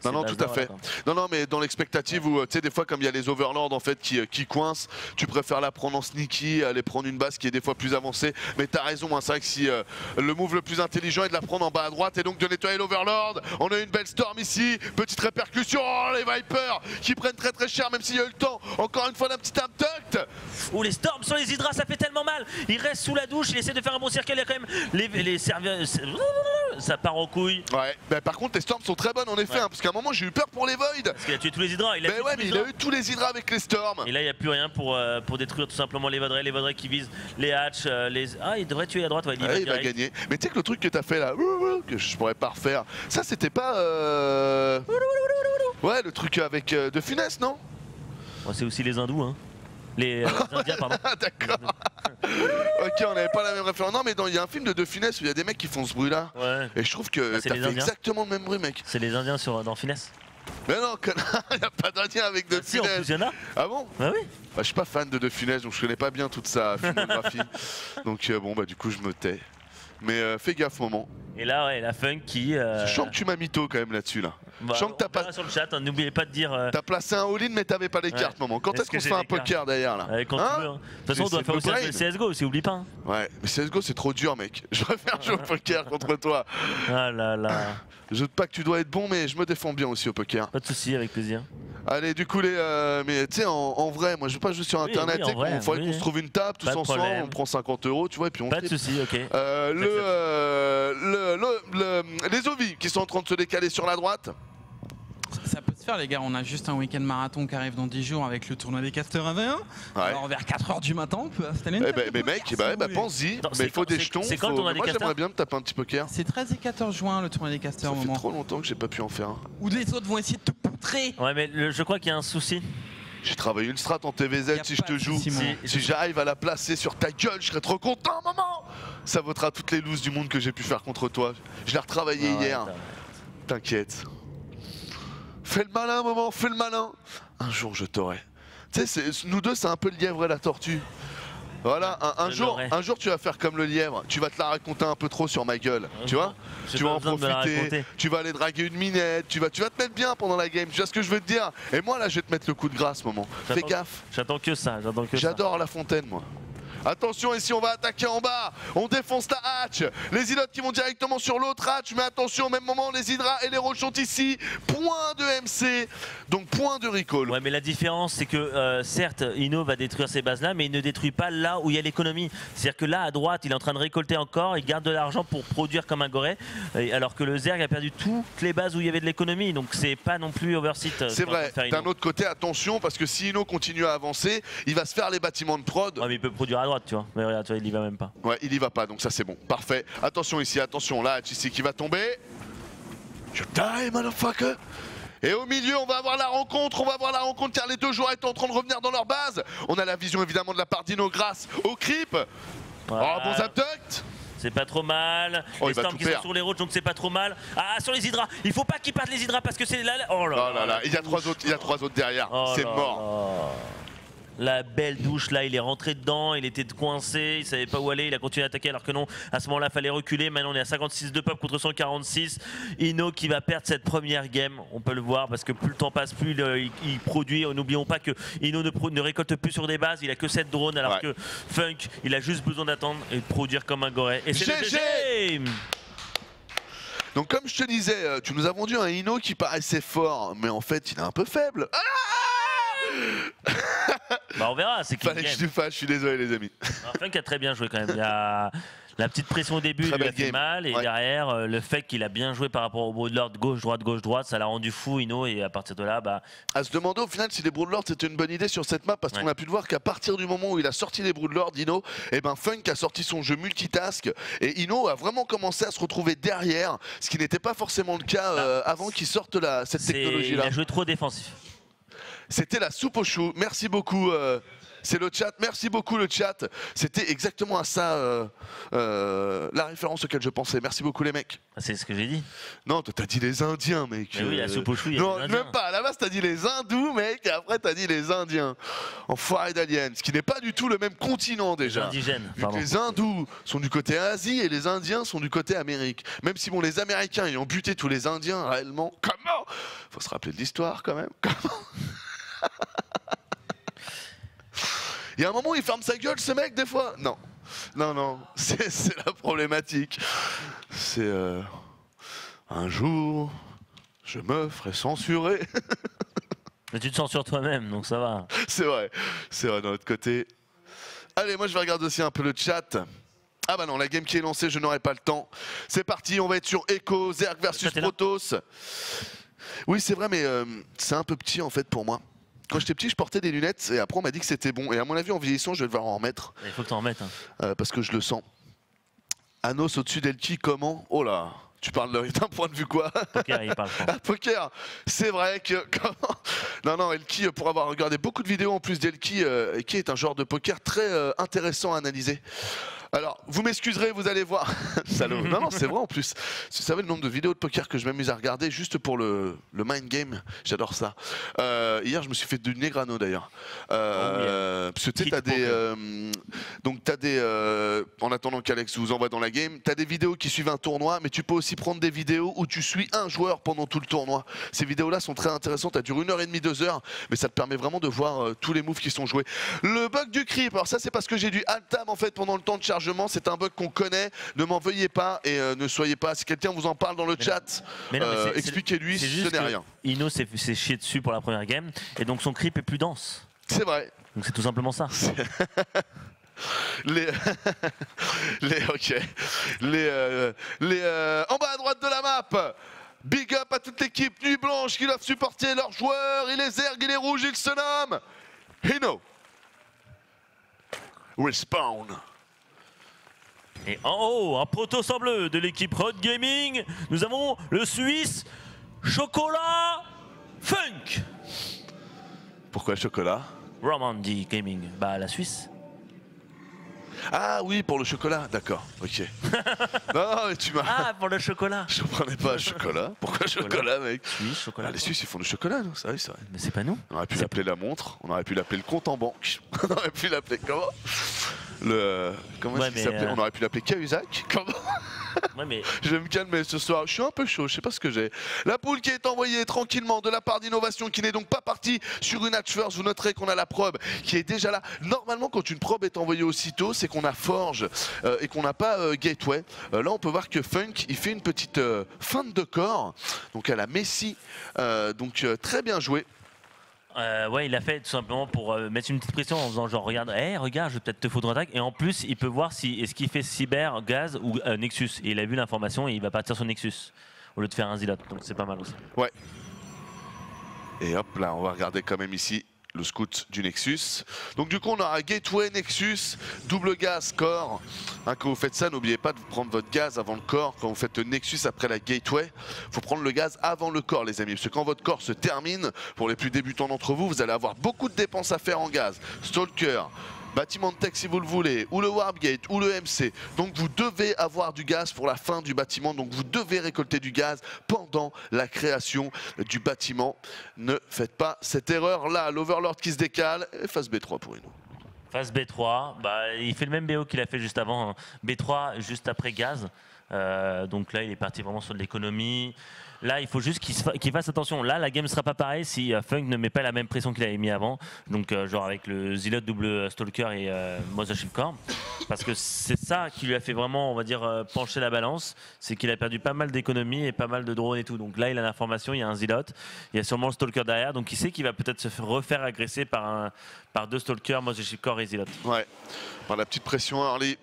Non, tout à fait. Non, mais dans l'expectative où, tu sais, des fois, comme il y a les overlords en fait qui coincent, tu préfères la prendre en sneaky, aller prendre une base qui est des fois plus avancée. Mais t'as raison, hein, c'est vrai que si le move le plus intelligent est de la prendre en bas à droite et donc de nettoyer l'overlord. On a une belle storm ici, petite répercussion. Oh, les Vipers qui prennent très cher, même s'il y a eu le temps. Encore une fois, d'un petit abduct.
Oh, les storms sur les hydras, ça fait tellement mal. Il reste sous la douche, il essaie de faire un bon circle. Il y a quand même les serveurs. Ça part en couille.
Ouais, bah, par contre, les storms sont très bonnes en effet, hein, parce qu'à un moment j'ai eu peur pour les voids.
Parce qu'il a tué tous les hydras.
Il a eu tous les hydras avec les storms.
Et là, il n'y a plus rien pour détruire tout simplement les vaudrets qui visent les hatch. Ah, il devrait tuer à droite, il
va gagner. Mais tu sais que le truc que t'as fait là, que je pourrais pas refaire, ça c'était pas. Ouais, le truc avec de Funès, non?
C'est aussi les hindous, hein. Les Indiens, pardon.
D'accord. Ok, on n'avait pas la même référence. Non, mais il y a un film de Funès où il y a des mecs qui font ce bruit là. Ouais. Et je trouve que t'as fait exactement le même bruit, mec.
C'est les Indiens dans Funès.
Mais non, connard, il n'y a pas d'Indien avec de Funès.
Si, en plus,
ah bon?
Bah oui.
Bah, je suis pas fan de Funès, donc je connais pas bien toute sa filmographie. Donc bon, bah du coup, je me tais. Mais fais gaffe, moment.
Et là, ouais, la Funk qui.
Je sens que tu m'as mytho quand même là-dessus là.
Bah, je sens que t'as pas. Sur le chat, n'oubliez pas de dire.
T'as placé un all-in, mais t'avais pas les cartes, moment. Quand est-ce qu'on se fait un poker derrière là?
Quand tu veux. De toute façon, on doit faire aussi un CSGO, si oublie pas. Hein.
Ouais, mais CSGO c'est trop dur, mec. Je préfère jouer au poker contre toi.
Ah là là.
Je doute pas que tu dois être bon, mais je me défends bien aussi au poker.
Pas de soucis, avec plaisir.
Allez, du coup, mais tu sais, en vrai, moi je veux pas jouer sur internet. Il faudrait qu'on se trouve une table tous ensemble, on prend 50 €, tu vois, et puis on
Pas de soucis, ok.
Les Ovi qui sont en train de se décaler sur la droite.
Ça peut se faire, les gars. On a juste un week-end marathon qui arrive dans 10 jours avec le tournoi des casters à 21. Alors vers 4 h du matin, on peut installer une table.
Mais mec, pense-y. Mais il faut des jetons.
C'est quand le tournoi des casters?
Moi j'aimerais bien me taper un petit poker.
C'est 13 et 14 juin le tournoi des casters.
Ça fait trop longtemps que j'ai pas pu en faire un.
Ou les autres vont essayer de te poutrer.
Ouais, mais je crois qu'il y a un souci.
J'ai travaillé une strat en TVZ, si je te joue. Si j'arrive à la placer sur ta gueule, je serai trop content, maman. Ça vaudra toutes les looses du monde que j'ai pu faire contre toi. Je l'ai retravaillé hier. T'inquiète. Fais le malin, maman, fais le malin. Un jour, je t'aurai. Tu sais, nous deux, c'est un peu le lièvre et la tortue. Voilà, un jour, tu vas faire comme le lièvre. Tu vas te la raconter un peu trop sur ma gueule. Tu vois? Tu vas en profiter. Tu vas aller draguer une minette. Tu vas te mettre bien pendant la game. Tu vois ce que je veux te dire? Et moi, là, je vais te mettre le coup de grâce, maman. Fais gaffe.
J'attends que ça.
J'adore la fontaine, moi. Attention, ici on va attaquer en bas, on défonce la hatch, les ilotes qui vont directement sur l'autre hatch, mais attention au même moment les hydras et les roches sont ici, point de MC, donc point de recall.
Ouais, mais la différence c'est que certes Ino va détruire ces bases là, mais il ne détruit pas là où il y a l'économie. C'est-à-dire que là à droite il est en train de récolter encore, il garde de l'argent pour produire comme un goré, alors que le Zerg a perdu toutes les bases où il y avait de l'économie, donc c'est pas non plus overseat.
C'est vrai, d'un autre côté attention parce que si Ino continue à avancer, il va se faire les bâtiments de prod.
Ouais, mais il peut produire à droite, tu vois. Mais regarde, tu vois, il y va même pas.
Ouais, il y va pas, donc ça c'est bon. Parfait. Attention ici, attention, là, ici qui va tomber. You die, motherfucker. Et au milieu, on va avoir la rencontre, car les deux joueurs étaient en train de revenir dans leur base. On a la vision évidemment de la part d'Ino grâce au creep. Voilà. Oh, bon abduct.
C'est pas trop mal. Les storms qui sont sur les routes, donc c'est pas trop mal. Ah, sur les hydras. Il faut pas qu'ils partent les hydras parce que c'est là. Oh là là.
Il y a trois autres derrière. C'est mort.
La belle douche là, il est rentré dedans, il était coincé, il savait pas où aller, il a continué à attaquer alors que non, à ce moment là fallait reculer. Maintenant on est à 56 de pop contre 146. Ino qui va perdre cette première game, on peut le voir parce que plus le temps passe, plus il produit. N'oublions pas que Ino ne récolte plus sur des bases, il a que 7 drones alors que Funk il a juste besoin d'attendre et de produire comme un goré. Et c'est le GG.
Donc comme je te disais, tu nous as vendu un Ino qui paraissait fort, mais en fait il est un peu faible.
Bah on verra, c'est
Fallait que je te fasse, je suis désolé les amis.
Funk a très bien joué quand même. Il y a la petite pression au début, il lui a fait mal, et derrière, le fait qu'il a bien joué par rapport au Broodlord, gauche-droite, ça l'a rendu fou, Ino, et à partir de là, bah...
À se demander au final si les Broodlords c'était une bonne idée sur cette map, parce qu'on a pu le voir qu'à partir du moment où il a sorti les Broodlords, Ino, et ben Funk a sorti son jeu multitask, et Ino a vraiment commencé à se retrouver derrière, ce qui n'était pas forcément le cas avant qu'il sorte cette technologie-là.
Il a joué trop défensif.
C'était la soupe aux choux. Merci beaucoup. C'est le chat. Merci beaucoup le chat. C'était exactement à ça la référence auquel je pensais. Merci beaucoup les mecs.
C'est ce que j'ai dit.
Non, toi t'as dit les Indiens, mec.
Mais oui, la soupe aux choux, il y a
non,
les Indiens.
même pas. À la base t'as dit les Hindous, mec, et après t'as dit les Indiens. Enfoiré d'aliens. Ce qui n'est pas du tout le même continent déjà.
Les indigènes.
Les Hindous sont du côté Asie et les Indiens sont du côté Amérique. Même si bon, les Américains ils ont buté tous les Indiens réellement. Comment? Faut se rappeler de l'histoire quand même. Comment? Il y a un moment où il ferme sa gueule ce mec des fois. Non, non, non, c'est la problématique. C'est un jour, je me ferai censurer.
Mais tu te censures toi-même, donc ça va.
C'est vrai d'un autre côté. Allez, moi je vais regarder aussi un peu le chat. Ah bah non, la game qui est lancée, je n'aurai pas le temps. C'est parti, on va être sur Echo, Zerg versus Protoss. Oui, c'est vrai, mais c'est un peu petit en fait pour moi. Quand j'étais petit, je portais des lunettes et après on m'a dit que c'était bon. Et à mon avis, en vieillissant, je vais devoir en remettre.
Il faut que tu en remettes. Hein.
Parce que je le sens. Anos au-dessus d'Elki, comment? Oh là, tu parles d'un point de vue quoi?
Poker, il parle.
Ah, poker, c'est vrai que... Non, non, Elki, pour avoir regardé beaucoup de vidéos en plus d'Elki, Elki est un genre de poker très intéressant à analyser. Alors, vous m'excuserez, vous allez voir. Salaud. Non, non, c'est vrai en plus. Vous savez le nombre de vidéos de poker que je m'amuse à regarder juste pour le mind game. J'adore ça. Hier, je me suis fait du Negrano d'ailleurs. Parce que tu sais, t'as des. Donc, t'as des. En attendant qu'Alex vous envoie dans la game, t'as des vidéos qui suivent un tournoi, mais tu peux aussi prendre des vidéos où tu suis un joueur pendant tout le tournoi. Ces vidéos-là sont très intéressantes. Elles durent 1h30, 2 heures, mais ça te permet vraiment de voir tous les moves qui sont joués. Le bug du creep, alors ça, c'est parce que j'ai du alt-tab en fait pendant le temps de chargement. C'est un bug qu'on connaît, ne m'en veuillez pas et ne soyez pas. Si quelqu'un vous en parle dans le chat, expliquez-lui, ce n'est rien.
Ino s'est chié dessus pour la première game et donc son creep est plus dense.
C'est vrai.
Donc c'est tout simplement ça.
En bas à droite de la map, big up à toute l'équipe Nuit Blanche qui doivent supporter leurs joueurs. Il est Zerg, il est rouge, il se nomme Ino. Respawn.
Et en haut, un Protoss en bleu de l'équipe Hot Gaming, nous avons le Suisse Chocolat Funk.
Pourquoi chocolat?
Romandy Gaming, bah la Suisse.
Ah oui, pour le chocolat, d'accord, ok. Non, mais tu m'as...
Ah, pour le chocolat.
Je comprenais pas, chocolat. Pourquoi chocolat, mec?
Suisse, chocolat.
Ah, les Suisses, ils font du chocolat, non? C'est vrai, c'est vrai.
Mais c'est pas nous.
On aurait pu l'appeler la montre, on aurait pu l'appeler le compte en banque. On aurait pu l'appeler comment? Comment est-ce qu'il s'appelait? On aurait pu l'appeler Cahuzac. Comment?
Ouais, mais...
Je vais me calmer ce soir, je suis un peu chaud, je sais pas ce que j'ai. La poule qui est envoyée tranquillement de la part d'Innovation, qui n'est donc pas partie sur une hatch first. Vous noterez qu'on a la probe qui est déjà là. Normalement, quand une probe est envoyée aussitôt, c'est qu'on a Forge et qu'on n'a pas Gateway. Là, on peut voir que Funk, il fait une petite feinte de corps. Donc à la Messi, donc très bien joué.
Ouais, il a fait tout simplement pour mettre une petite pression en faisant genre regarde, regarde, je vais peut-être te foutre en attaque. Et en plus, il peut voir si est-ce qu'il fait cyber, gaz ou Nexus. Et il a vu l'information et il va partir sur Nexus au lieu de faire un Zilot. Donc c'est pas mal aussi.
Ouais. Et hop là, on va regarder quand même ici le scout du Nexus. Donc du coup, on aura Gateway, Nexus, double gaz, core. Hein, quand vous faites ça, n'oubliez pas de prendre votre gaz avant le core. Quand vous faites le Nexus après la Gateway, il faut prendre le gaz avant le core, les amis. Parce que quand votre core se termine, pour les plus débutants d'entre vous, vous allez avoir beaucoup de dépenses à faire en gaz. Stalker, bâtiment de tech si vous le voulez, ou le Warp Gate, ou le MC. Donc vous devez avoir du gaz pour la fin du bâtiment. Donc vous devez récolter du gaz pendant la création du bâtiment. Ne faites pas cette erreur-là. L'Overlord qui se décale. Et phase B3 pour une.
Phase B3, bah, il fait le même BO qu'il a fait juste avant. Hein. B3 juste après gaz. Donc là, il est parti vraiment sur de l'économie. Là, il faut juste qu'il fasse attention. Là, la game ne sera pas pareille si Funk ne met pas la même pression qu'il avait mis avant. Donc, genre avec le Zealot double Stalker et Mother Shield Core. Parce que c'est ça qui lui a fait vraiment, on va dire, pencher la balance. C'est qu'il a perdu pas mal d'économies et pas mal de drones et tout. Donc là, il a l'information, il y a un Zealot. Il y a sûrement le Stalker derrière. Donc, il sait qu'il va peut-être se refaire agresser par deux Stalkers, Mother Shield Core et Zealot.
Ouais, par la petite pression early.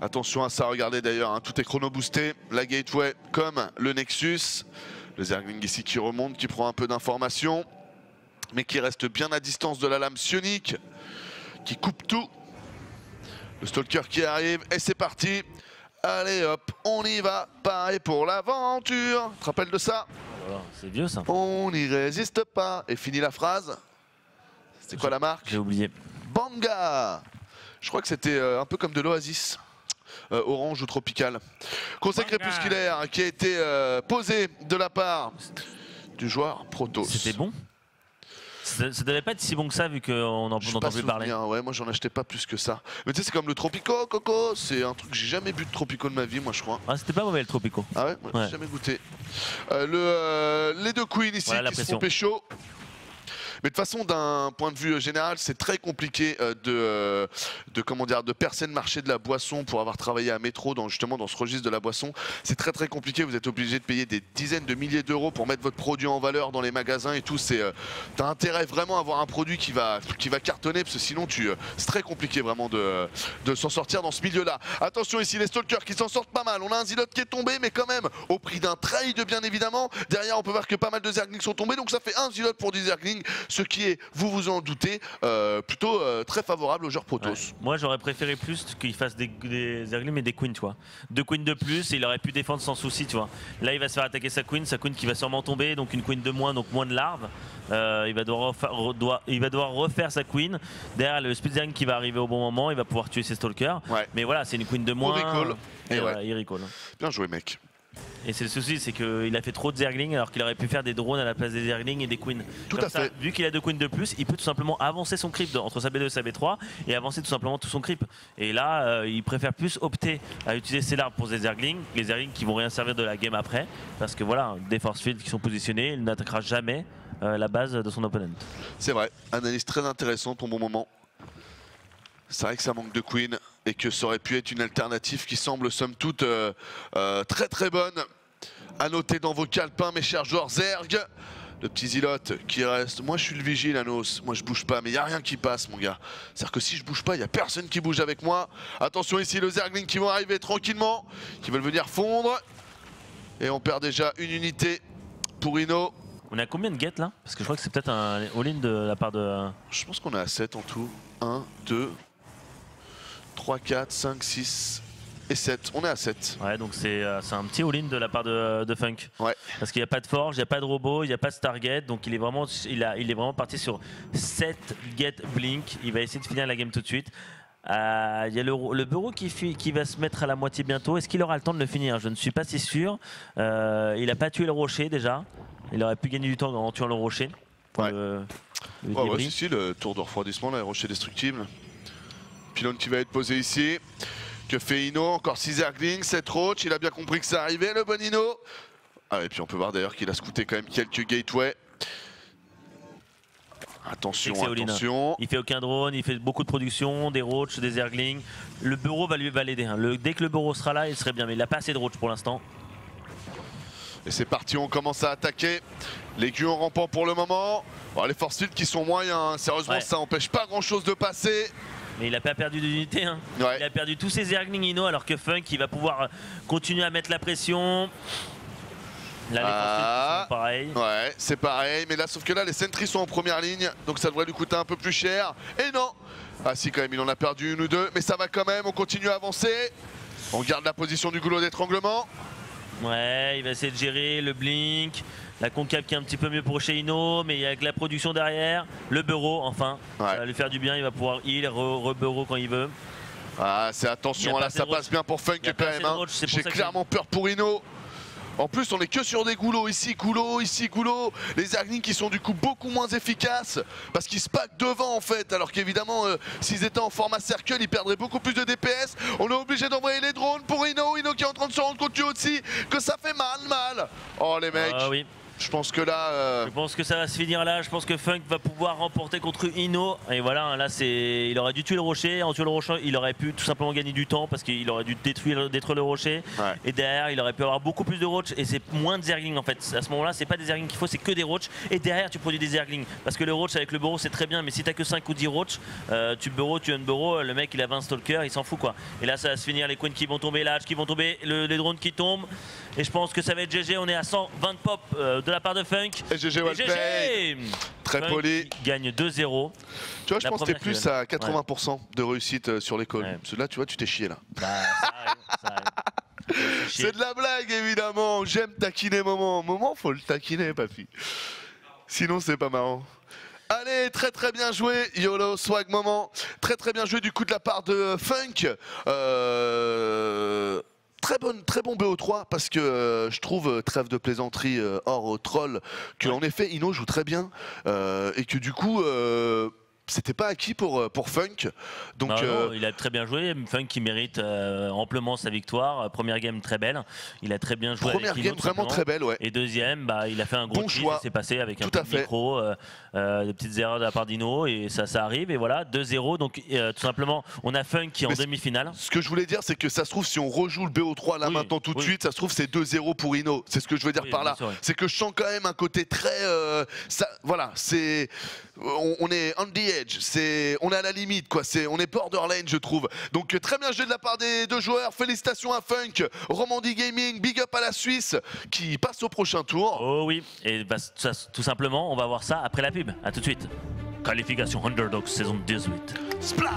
Attention à ça, regardez d'ailleurs, hein, tout est chrono boosté. La gateway comme le Nexus. Le Zergling ici qui remonte, qui prend un peu d'informations, mais qui reste bien à distance de la lame psionique, qui coupe tout. Le Stalker qui arrive, et c'est parti. Allez hop, on y va, pareil pour l'aventure. Tu te rappelles de ça?
Voilà, c'est vieux ça.
On n'y résiste pas. Et fini la phrase. C'était quoi la marque?
J'ai oublié.
Banga. Je crois que c'était un peu comme de l'Oasis, orange ou tropical. Conseil crépusculaire qui a été posé de la part du joueur Protoss.
C'était bon? Ça devait pas être si bon que ça vu qu'on entend plus parler.
Ouais, moi j'en achetais pas plus que ça. Mais tu sais, c'est comme le Tropico, Coco. C'est un truc que j'ai jamais bu de Tropico de ma vie, moi je crois.
Ah, c'était pas mauvais le Tropico.
Ah ouais, ouais. J'ai jamais goûté. Les deux queens ici voilà, qui se font pécho. Mais de toute façon, d'un point de vue général, c'est très compliqué de percer le marché de la boisson pour avoir travaillé à Métro, justement dans ce registre de la boisson. C'est très compliqué, vous êtes obligé de payer des dizaines de milliers d'euros pour mettre votre produit en valeur dans les magasins et tout. T'as intérêt vraiment à avoir un produit qui va cartonner, parce que sinon c'est très compliqué vraiment de s'en sortir dans ce milieu-là. Attention ici, les Stalkers qui s'en sortent pas mal. On a un Zealot qui est tombé, mais quand même au prix d'un trade bien évidemment. Derrière, on peut voir que pas mal de Zerglings sont tombés, donc ça fait un Zealot pour du Zergling. Ce qui est, vous vous en doutez, plutôt très favorable aux joueurs Protoss.
Ouais. Moi j'aurais préféré plus qu'il fasse des Zerglings mais des queens, tu vois. 2 queens de plus et il aurait pu défendre sans souci, tu vois. Là il va se faire attaquer sa queen qui va sûrement tomber, donc une queen de moins, donc moins de larves. Il va devoir refaire sa queen. Derrière le speed Zergling qui va arriver au bon moment, il va pouvoir tuer ses stalkers. Ouais. Mais voilà, c'est une queen de moins.
Il
recall.
Bien joué mec.
Et c'est le souci, c'est qu'il a fait trop de Zerglings alors qu'il aurait pu faire des drones à la place des Zerglings et des queens.
Tout à fait.
Vu qu'il a 2 queens de plus, il peut tout simplement avancer son creep entre sa B2 et sa B3 et avancer tout simplement tout son creep. Et là, il préfère plus opter à utiliser ses larves pour des Zerglings, les Zerglings qui vont rien servir de la game après, parce que voilà, des force fields qui sont positionnés, il n'attaquera jamais la base de son opponent.
C'est vrai, analyse très intéressante au bon moment. C'est vrai que ça manque de queen et que ça aurait pu être une alternative qui semble somme toute très bonne. À noter dans vos calepins, mes chers joueurs Zerg. Le petit Zealot qui reste. Moi je suis le vigile, Anos. Moi je bouge pas, mais il n'y a rien qui passe, mon gars. C'est-à-dire que si je bouge pas, il n'y a personne qui bouge avec moi. Attention ici, le Zergling qui vont arriver tranquillement, qui veulent venir fondre. Et on perd déjà une unité pour Ino.
On est à combien de gates là? Parce que je crois que c'est peut-être un all-in de la part de...
Je pense qu'on est à 7 en tout. 1, 2, 3, 4, 5, 6... et 7, on est à 7.
Ouais, donc c'est un petit all-in de la part de Funk.
Ouais.
Parce qu'il n'y a pas de forge, il n'y a pas de robot, il n'y a pas de Stargate. Donc il est vraiment parti sur 7 Gate Blink. Il va essayer de finir la game tout de suite. Il y a le bureau qui va se mettre à la moitié bientôt. Est-ce qu'il aura le temps de le finir? Je ne suis pas si sûr. Il n'a pas tué le rocher déjà. Il aurait pu gagner du temps en tuant le rocher.
Ouais. Ouais, si, le tour de refroidissement, là, le rocher destructible. Pylône qui va être posé ici. Que fait Ino? Encore 6 Zerglings, 7 roach. Il a bien compris que ça arrivait, le bon Ino. Ah, et puis on peut voir d'ailleurs qu'il a scouté quand même quelques gateways. Attention, attention.
Il fait aucun drone, il fait beaucoup de production, des roach, des Zerglings. Le bureau va l'aider. Hein. Dès que le bureau sera là, il serait bien. Mais il n'a pas assez de roach pour l'instant.
Et c'est parti, on commence à attaquer. L'aigu en rampant pour le moment. Bon, les force fields qui sont moyens. Sérieusement, ouais. Ça n'empêche pas grand-chose de passer.
Mais il n'a pas perdu d'unité. Hein. Ouais. Il a perdu tous ses Zerglings Ino, alors que Funk il va pouvoir continuer à mettre la pression. Là, les force sont pareil.
Ouais, c'est pareil. Mais là, sauf que là, les sentries sont en première ligne. Donc ça devrait lui coûter un peu plus cher. Et non. Ah si, quand même, il en a perdu une ou deux. Mais ça va quand même, on continue à avancer. On garde la position du goulot d'étranglement.
Ouais, il va essayer de gérer le blink. La concave qui est un petit peu mieux pour chez Ino, mais avec la production derrière, le bureau enfin, ouais. Ça va lui faire du bien, il va pouvoir heal, re-bureau quand il veut.
Ah, c'est attention, là ça passe bien pour Funk quand même. Hein. J'ai clairement peur pour Ino. En plus, on est que sur des goulots, ici goulot. Les Zerglings qui sont du coup beaucoup moins efficaces parce qu'ils se packent devant en fait. Alors qu'évidemment, s'ils étaient en format circle, ils perdraient beaucoup plus de DPS. On est obligé d'envoyer les drones pour Ino qui est en train de se rendre compte aussi que ça fait mal. Oh les mecs.
Oui.
Je pense que là...
Je pense que ça va se finir là. Je pense que Funk va pouvoir remporter contre Ino. Et voilà, là, il aurait dû tuer le rocher. En tuant le rocher, il aurait pu tout simplement gagner du temps parce qu'il aurait dû détruire le rocher. Ouais. Et derrière, il aurait pu avoir beaucoup plus de roach. Et c'est moins de Zerglings en fait. À ce moment-là, c'est pas des Zerglings qu'il faut, c'est que des roach. Et derrière, tu produis des Zerglings. Parce que le roach avec le burrow, c'est très bien. Mais si t'as que 5 ou 10 roach, tu burrow, tu unburrow, le mec il a 20 stalkers, il s'en fout quoi. Et là, ça va se finir. Les coins qui vont tomber, l'Hatch qui vont tomber, les drones qui tombent. Et je pense que ça va être GG. On est à 120 pop de la part de Funk.
Et GG Wellplay. Très
Funk
poli.
Gagne 2-0.
Tu vois, je pense que t'es plus à 80% de réussite sur les calls. Ouais. Parce que là, tu vois, tu t'es chié là.
Bah, ça arrive.
C'est de la blague, évidemment. J'aime taquiner Moment. Moment, faut le taquiner, papy. Sinon, c'est pas marrant. Allez, très bien joué, YOLO, swag Moment. Très bien joué du coup de la part de Funk. Très bon BO3 parce que je trouve, trêve de plaisanterie hors troll, que en effet Ino joue très bien et que du coup c'était pas acquis pour Funk. Donc,
non, il a très bien joué. Funk qui mérite amplement sa victoire. Première game très belle. Il a très bien joué.
Première game vraiment très belle, ouais.
Et deuxième, il a fait un gros choix. C'est passé avec un peu de micro, des petites erreurs de la part d'Ino et ça arrive. Et voilà, 2-0. Donc tout simplement, on a Funk qui est en demi-finale.
Ce que je voulais dire, c'est que ça se trouve, si on rejoue le BO3 là maintenant tout de suite, ça se trouve c'est 2-0 pour Ino. C'est ce que je veux dire par là. C'est que je sens quand même un côté très, voilà, c'est, on est on the edge, on est à la limite quoi. On est borderline je trouve. Donc très bien joué de la part des deux joueurs. Félicitations à Funk, Romandie Gaming, big up à la Suisse qui passe au prochain tour.
Oh oui, et tout simplement, on va voir ça après la pub. A tout de suite. Qualification Underdogs saison 18.
Splat.